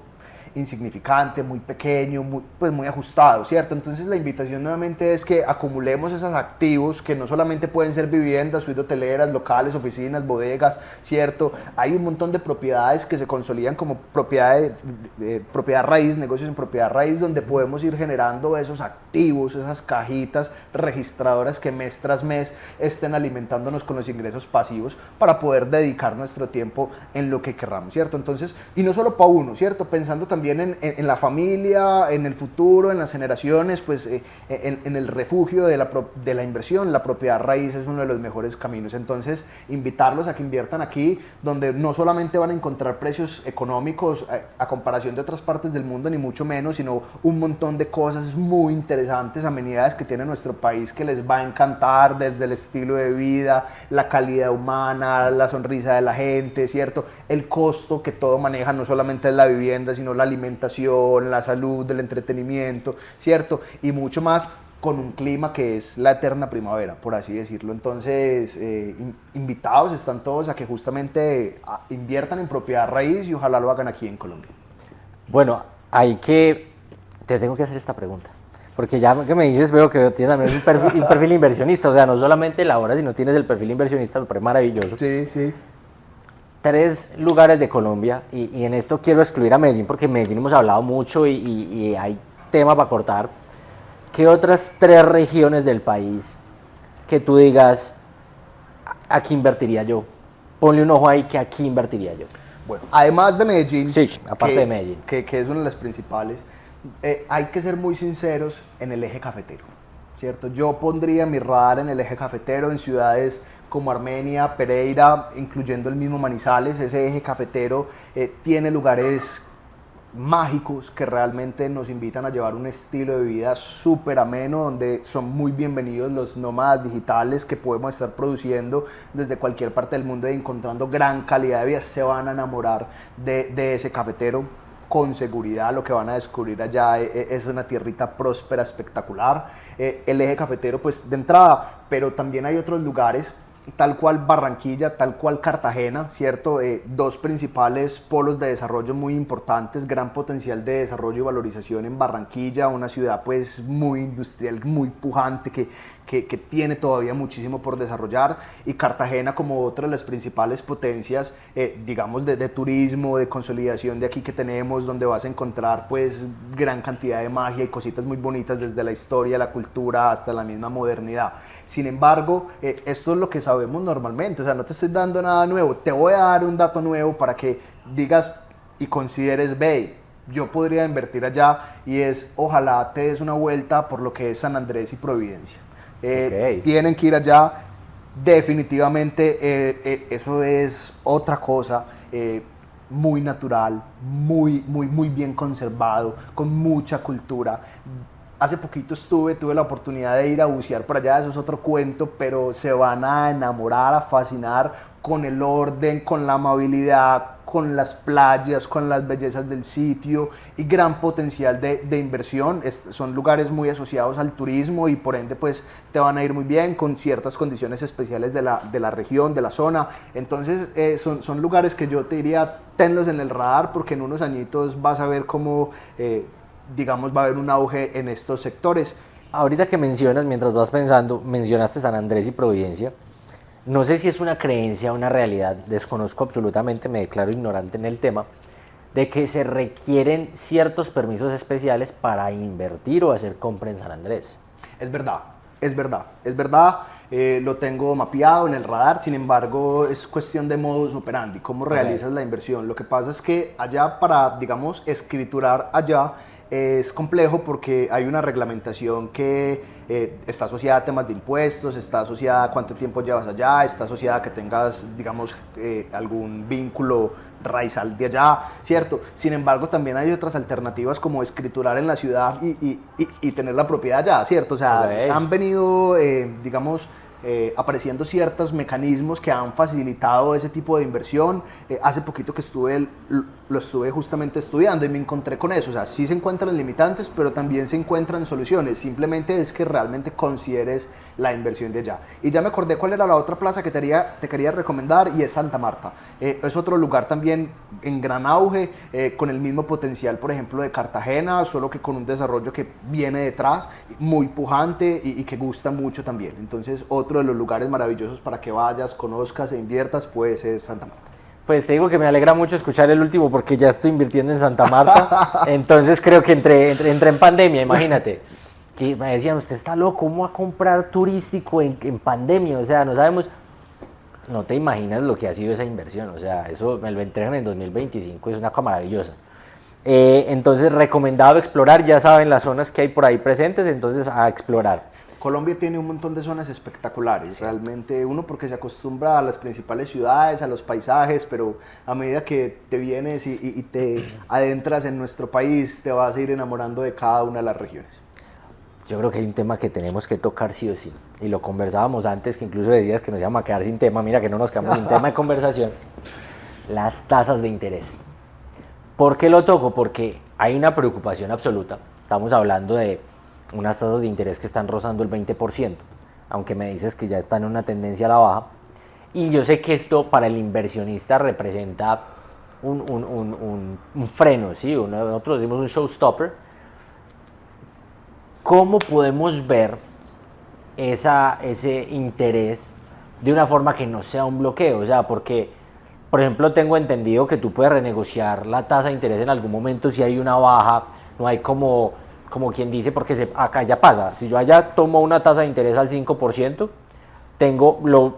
insignificante, muy pequeño, muy ajustado, ¿cierto? Entonces la invitación nuevamente es que acumulemos esos activos que no solamente pueden ser viviendas, suites hoteleras, locales, oficinas, bodegas, ¿cierto? Hay un montón de propiedades que se consolidan como propiedad raíz, negocios en propiedad raíz, donde podemos ir generando esos activos, esas cajitas registradoras que mes tras mes estén alimentándonos con los ingresos pasivos para poder dedicar nuestro tiempo en lo que querramos, ¿cierto? Entonces, y no solo para uno, ¿cierto? Pensando también en la familia, en el futuro, en las generaciones, pues en el refugio de la inversión, la propiedad raíz es uno de los mejores caminos. Entonces, invitarlos a que inviertan aquí, donde no solamente van a encontrar precios económicos a comparación de otras partes del mundo, ni mucho menos, sino un montón de cosas muy interesantes, amenidades que tiene nuestro país que les va a encantar, desde el estilo de vida, la calidad humana, la sonrisa de la gente, ¿cierto? El costo que todo maneja, no solamente es la vivienda, sino la alimentación, la salud, el entretenimiento, ¿cierto? Y mucho más, con un clima que es la eterna primavera, por así decirlo. Entonces, invitados están todos a que justamente inviertan en propiedad raíz, y ojalá lo hagan aquí en Colombia. Bueno, te tengo que hacer esta pregunta, porque ya que me dices, veo que tienes también un perfil inversionista, o sea, no solamente la hora, sino tienes el perfil inversionista, me parece maravilloso. Sí, sí. 3 lugares de Colombia, y en esto quiero excluir a Medellín, porque en Medellín hemos hablado mucho y hay tema para cortar. ¿Qué otras 3 regiones del país que tú digas, aquí invertiría yo? Ponle un ojo ahí, que aquí invertiría yo. Bueno, además de Medellín, sí, aparte de Medellín, que es una de las principales, hay que ser muy sinceros en el eje cafetero, ¿cierto? Yo pondría mi radar en el eje cafetero, en ciudades como Armenia, Pereira, incluyendo el mismo Manizales. Ese eje cafetero tiene lugares mágicos que realmente nos invitan a llevar un estilo de vida súper ameno, donde son muy bienvenidos los nómadas digitales que podemos estar produciendo desde cualquier parte del mundo y encontrando gran calidad de vida. Se van a enamorar de ese cafetero con seguridad. Lo que van a descubrir allá es una tierrita próspera, espectacular. El eje cafetero, pues de entrada, pero también hay otros lugares, tal cual Barranquilla, tal cual Cartagena, ¿cierto? Dos principales polos de desarrollo muy importantes, gran potencial de desarrollo y valorización en Barranquilla, una ciudad pues muy industrial, muy pujante, que tiene todavía muchísimo por desarrollar, y Cartagena como otra de las principales potencias, digamos, de turismo, de consolidación de aquí que tenemos, donde vas a encontrar pues gran cantidad de magia y cositas muy bonitas desde la historia, la cultura, hasta la misma modernidad. Sin embargo, esto es lo que sabemos normalmente, o sea, no te estoy dando nada nuevo, te voy a dar un dato nuevo para que digas y consideres, ve, yo podría invertir allá, y es, ojalá te des una vuelta por lo que es San Andrés y Providencia. Tienen que ir allá, definitivamente. Eso es otra cosa, muy natural, muy bien conservado, con mucha cultura. Hace poquito tuve la oportunidad de ir a bucear por allá, eso es otro cuento, pero se van a enamorar, a fascinar con el orden, con la amabilidad, con las playas, con las bellezas del sitio, y gran potencial de inversión. Son lugares muy asociados al turismo y por ende pues te van a ir muy bien, con ciertas condiciones especiales de la región, de la zona. Entonces son lugares que yo te diría, tenlos en el radar, porque en unos añitos vas a ver cómo, digamos, va a haber un auge en estos sectores. Ahorita que mencionas, mientras vas pensando, mencionaste San Andrés y Providencia. No sé si es una creencia o una realidad, desconozco absolutamente, me declaro ignorante en el tema, de que se requieren ciertos permisos especiales para invertir o hacer compra en San Andrés. Es verdad, es verdad, es verdad. Lo tengo mapeado en el radar, sin embargo es cuestión de modus operandi, cómo realizas la inversión. Lo que pasa es que allá, para, digamos, escriturar allá, es complejo porque hay una reglamentación que está asociada a temas de impuestos, está asociada a cuánto tiempo llevas allá, está asociada a que tengas, digamos, algún vínculo raizal de allá, ¿cierto? Sin embargo, también hay otras alternativas como escriturar en la ciudad y tener la propiedad allá, ¿cierto? O sea, han venido, digamos, apareciendo ciertos mecanismos que han facilitado ese tipo de inversión. Hace poquito que lo estuve justamente estudiando y me encontré con eso. O sea, sí se encuentran limitantes, pero también se encuentran soluciones. Simplemente es que realmente consideres la inversión de allá. Y ya me acordé cuál era la otra plaza que te quería recomendar, y es Santa Marta. Es otro lugar también en gran auge, con el mismo potencial, por ejemplo, de Cartagena, solo que con un desarrollo que viene detrás, muy pujante y que gusta mucho también. Entonces, otro de los lugares maravillosos para que vayas, conozcas e inviertas puede ser Santa Marta. Pues te digo que me alegra mucho escuchar el último, porque ya estoy invirtiendo en Santa Marta. Entonces creo que entré en pandemia, imagínate. Que me decían, usted está loco, ¿cómo va a comprar turístico en pandemia? O sea, no sabemos, no te imaginas lo que ha sido esa inversión. O sea, eso me lo entregan en 2025, es una cosa maravillosa. Entonces, recomendado explorar, ya saben las zonas que hay por ahí presentes, entonces a explorar. Colombia tiene un montón de zonas espectaculares, sí. Realmente uno porque se acostumbra a las principales ciudades, a los paisajes, pero a medida que te vienes y te adentras en nuestro país, te vas a ir enamorando de cada una de las regiones. Yo creo que hay un tema que tenemos que tocar sí o sí, y lo conversábamos antes, que incluso decías que nos íbamos a quedar sin tema. Mira que no nos quedamos sin tema de conversación. Las tasas de interés. ¿Por qué lo toco? Porque hay una preocupación absoluta. Estamos hablando de unas tasas de interés que están rozando el 20%, aunque me dices que ya están en una tendencia a la baja. Y yo sé que esto para el inversionista representa un freno, ¿sí? Nosotros decimos un showstopper. ¿Cómo podemos ver ese interés de una forma que no sea un bloqueo? O sea, porque, por ejemplo, tengo entendido que tú puedes renegociar la tasa de interés en algún momento si hay una baja, no hay como quien dice, porque acá ya pasa. Si yo allá tomo una tasa de interés al 5%,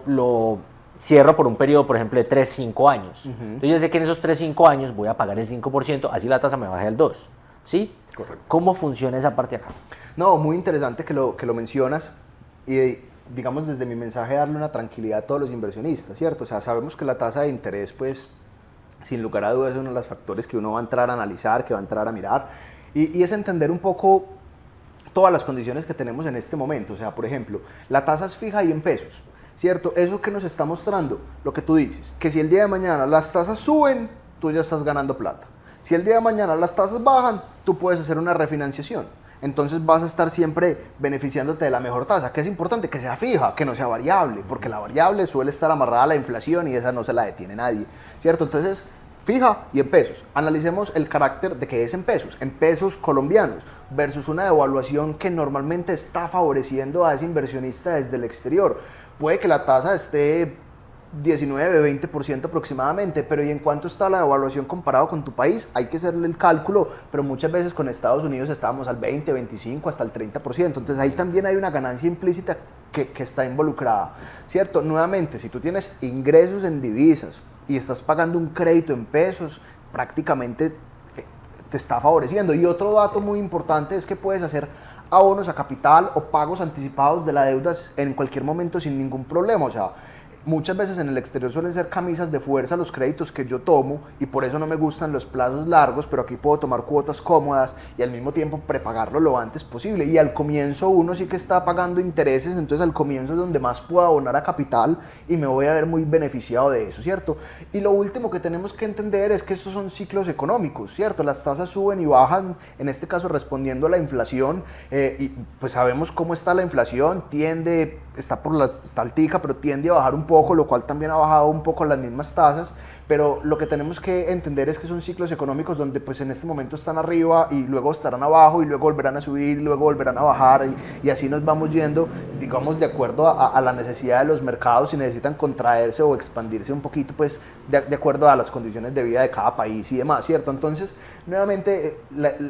lo cierro por un periodo, por ejemplo, de 3-5 años. Entonces yo sé que en esos 3-5 años voy a pagar el 5%, así la tasa me baje al 2%, ¿sí? Correcto. ¿Cómo funciona esa parte acá? No, muy interesante que lo mencionas y digamos desde mi mensaje darle una tranquilidad a todos los inversionistas, ¿cierto? O sea, sabemos que la tasa de interés, pues, sin lugar a dudas es uno de los factores que uno va a entrar a analizar, que va a entrar a mirar y es entender un poco todas las condiciones que tenemos en este momento. O sea, por ejemplo, la tasa es fija y en pesos, ¿cierto? Eso que nos está mostrando, lo que tú dices, que si el día de mañana las tasas suben, tú ya estás ganando plata. Si el día de mañana las tasas bajan, tú puedes hacer una refinanciación. Entonces vas a estar siempre beneficiándote de la mejor tasa, que es importante que sea fija, que no sea variable, porque la variable suele estar amarrada a la inflación y esa no se la detiene nadie, ¿cierto? Entonces, fija y en pesos. Analicemos el carácter de que es en pesos colombianos, versus una devaluación que normalmente está favoreciendo a ese inversionista desde el exterior. Puede que la tasa esté 19-20% aproximadamente, pero ¿y en cuánto está la devaluación comparado con tu país? Hay que hacerle el cálculo, pero muchas veces con Estados Unidos estábamos al 20, 25, hasta el 30%, entonces ahí también hay una ganancia implícita que está involucrada, ¿cierto? Nuevamente, si tú tienes ingresos en divisas y estás pagando un crédito en pesos, prácticamente te está favoreciendo. Y otro dato muy importante es que puedes hacer abonos a capital o pagos anticipados de la deuda en cualquier momento sin ningún problema, o sea, muchas veces en el exterior suelen ser camisas de fuerza los créditos que yo tomo y por eso no me gustan los plazos largos, pero aquí puedo tomar cuotas cómodas y al mismo tiempo prepagarlo lo antes posible. Y al comienzo uno sí que está pagando intereses, entonces al comienzo es donde más puedo abonar a capital y me voy a ver muy beneficiado de eso, ¿cierto? Y lo último que tenemos que entender es que estos son ciclos económicos, ¿cierto? Las tasas suben y bajan, en este caso respondiendo a la inflación, y pues sabemos cómo está la inflación, está altica, pero tiende a bajar un poco, lo cual también ha bajado un poco las mismas tasas, pero lo que tenemos que entender es que son ciclos económicos donde pues en este momento están arriba y luego estarán abajo y luego volverán a subir y luego volverán a bajar y así nos vamos yendo, digamos, de acuerdo a la necesidad de los mercados, si necesitan contraerse o expandirse un poquito, pues de acuerdo a las condiciones de vida de cada país y demás, ¿cierto? Entonces, nuevamente,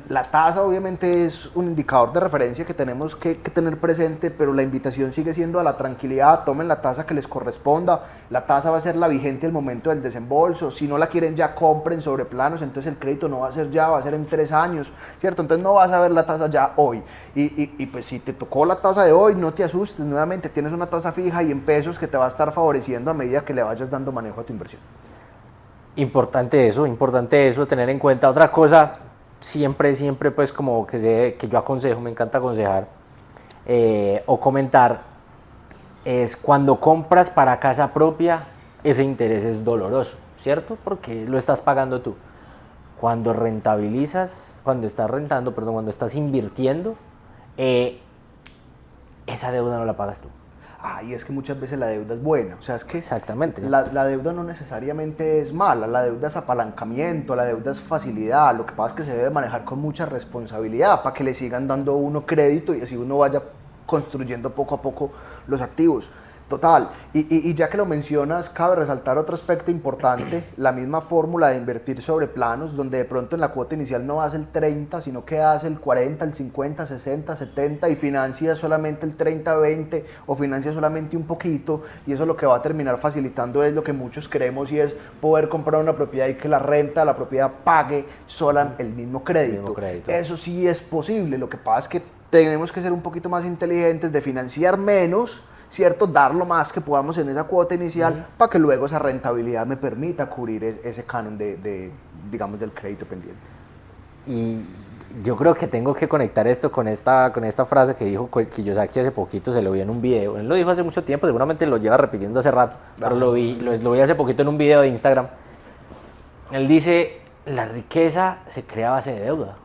la tasa obviamente es un indicador de referencia que tenemos que tener presente, pero la invitación sigue siendo a la tranquilidad, tomen la tasa que les corresponda, la tasa va a ser la vigente al momento del desembolso, si no la quieren ya compren sobre planos, entonces el crédito no va a ser ya, va a ser en 3 años, ¿cierto? Entonces no vas a ver la tasa ya hoy, y pues si te tocó la tasa de hoy, no te asustes, nuevamente tienes una tasa fija y en pesos que te va a estar favoreciendo a medida que le vayas dando manejo a tu inversión. Importante eso, tener en cuenta. Otra cosa, siempre pues como que yo aconsejo, me encanta aconsejar o comentar, es cuando compras para casa propia, ese interés es doloroso, ¿cierto? Porque lo estás pagando tú. Cuando estás invirtiendo, esa deuda no la pagas tú. Y es que muchas veces la deuda es buena, o sea, es que exactamente la deuda no necesariamente es mala, la deuda es apalancamiento, la deuda es facilidad, lo que pasa es que se debe manejar con mucha responsabilidad para que le sigan dando a uno crédito y así uno vaya construyendo poco a poco los activos. Total, y ya que lo mencionas, cabe resaltar otro aspecto importante, la misma fórmula de invertir sobre planos, donde de pronto en la cuota inicial no das el 30, sino que das el 40, el 50, 60, 70 y financias solamente el 30, 20 o financias solamente un poquito, y eso lo que va a terminar facilitando es lo que muchos queremos y es poder comprar una propiedad y que la renta de la propiedad pague sola el mismo crédito. Eso sí es posible, lo que pasa es que tenemos que ser un poquito más inteligentes de financiar menos, ¿cierto? Dar lo más que podamos en esa cuota inicial para que luego esa rentabilidad me permita cubrir ese canon digamos, del crédito pendiente. Y yo creo que tengo que conectar esto con esta frase que dijo Kiyosaki hace poquito, se lo vi en un video. Él lo dijo hace mucho tiempo, seguramente lo lleva repitiendo hace rato, pero lo vi hace poquito en un video de Instagram. Él dice, la riqueza se crea a base de deuda,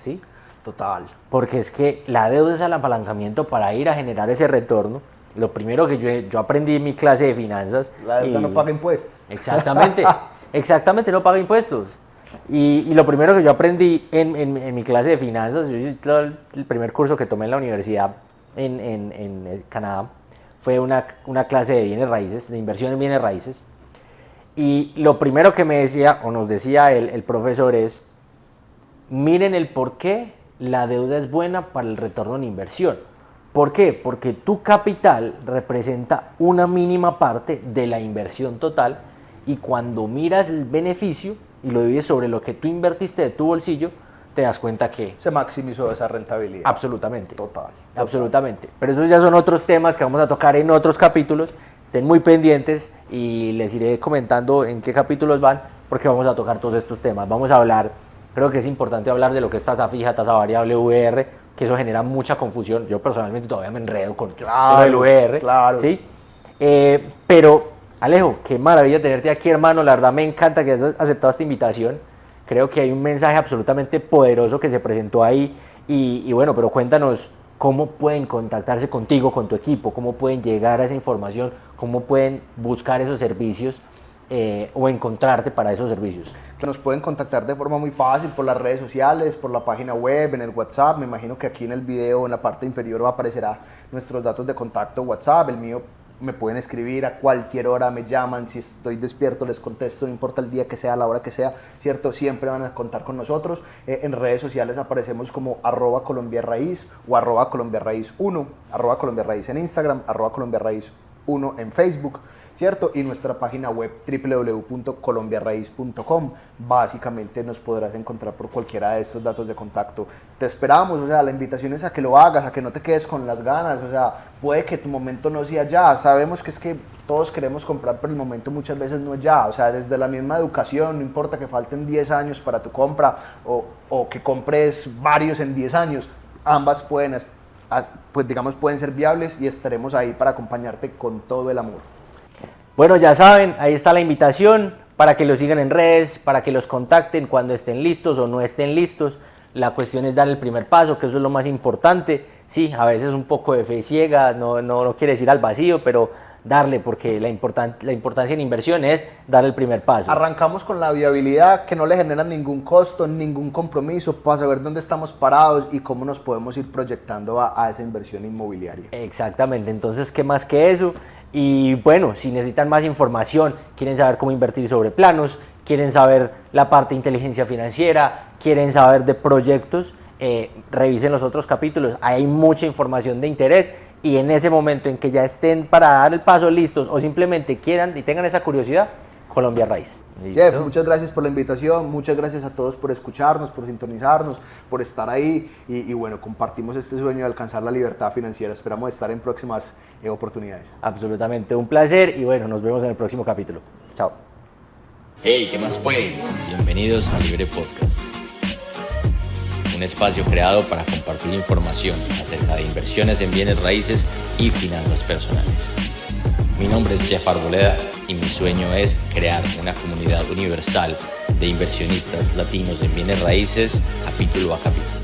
¿sí? Total. Porque es que la deuda es el apalancamiento para ir a generar ese retorno. Lo primero que yo aprendí en mi clase de finanzas... La deuda no paga impuestos. Exactamente, no paga impuestos. Y lo primero que yo aprendí en mi clase de finanzas, el primer curso que tomé en la universidad en Canadá, fue una clase de bienes raíces, de inversión en bienes raíces. Y lo primero que me decía, o nos decía el profesor es, miren el por qué la deuda es buena para el retorno en inversión. ¿Por qué? Porque tu capital representa una mínima parte de la inversión total y cuando miras el beneficio y lo divides sobre lo que tú invertiste de tu bolsillo, te das cuenta que... Se maximizó esa rentabilidad. Absolutamente. Total. Absolutamente. Pero esos ya son otros temas que vamos a tocar en otros capítulos. Estén muy pendientes y les iré comentando en qué capítulos van, porque vamos a tocar todos estos temas. Vamos a hablar, creo que es importante hablar de lo que es tasa fija, tasa variable, VR, que eso genera mucha confusión. Yo personalmente todavía me enredo con el VR. Claro. ¿Sí? Pero, Alejo, qué maravilla tenerte aquí, hermano. La verdad me encanta que hayas aceptado esta invitación. Creo que hay un mensaje absolutamente poderoso que se presentó ahí. Y bueno, pero cuéntanos cómo pueden contactarse contigo, con tu equipo, cómo pueden llegar a esa información, cómo pueden buscar esos servicios o encontrarte para esos servicios. Nos pueden contactar de forma muy fácil por las redes sociales, por la página web, en el WhatsApp. Me imagino que aquí en el video, en la parte inferior, aparecerá nuestros datos de contacto WhatsApp. El mío me pueden escribir a cualquier hora, me llaman, si estoy despierto les contesto, no importa el día que sea, la hora que sea, ¿cierto? Siempre van a contar con nosotros. En redes sociales aparecemos como @colombiarraiz o @colombiarraiz1, @colombiarraiz en Instagram, @colombiarraiz1 en Facebook, ¿cierto? Y nuestra página web www.colombiarraiz.com. Básicamente nos podrás encontrar por cualquiera de estos datos de contacto. Te esperamos, o sea, la invitación es a que lo hagas, a que no te quedes con las ganas, o sea, puede que tu momento no sea ya. Sabemos que es que todos queremos comprar, pero el momento muchas veces no es ya. O sea, desde la misma educación, no importa que falten 10 años para tu compra o que compres varios en 10 años, ambas pueden, pues digamos, pueden ser viables y estaremos ahí para acompañarte con todo el amor. Bueno, ya saben, ahí está la invitación para que los sigan en redes, para que los contacten cuando estén listos o no estén listos. La cuestión es dar el primer paso, que eso es lo más importante. Sí, a veces un poco de fe ciega, no quiere decir al vacío, pero darle, porque la importancia en inversión es dar el primer paso. Arrancamos con la viabilidad, que no le genera ningún costo, ningún compromiso, para saber dónde estamos parados y cómo nos podemos ir proyectando a esa inversión inmobiliaria. Exactamente, entonces, ¿qué más que eso? Y bueno, si necesitan más información, quieren saber cómo invertir sobre planos, quieren saber la parte de inteligencia financiera, quieren saber de proyectos, revisen los otros capítulos, hay mucha información de interés y en ese momento en que ya estén para dar el paso listos o simplemente quieran y tengan esa curiosidad, Colombia Raíz. Jeff, muchas gracias por la invitación, muchas gracias a todos por escucharnos, por sintonizarnos, por estar ahí y bueno, compartimos este sueño de alcanzar la libertad financiera. Esperamos estar en próximas oportunidades. Absolutamente, un placer y bueno, nos vemos en el próximo capítulo. Chao. Hey, ¿qué más pues? Bienvenidos a Libre Podcast, un espacio creado para compartir información acerca de inversiones en bienes raíces y finanzas personales. Mi nombre es Jeff Arboleda y mi sueño es crear una comunidad universal de inversionistas latinos en bienes raíces capítulo a capítulo.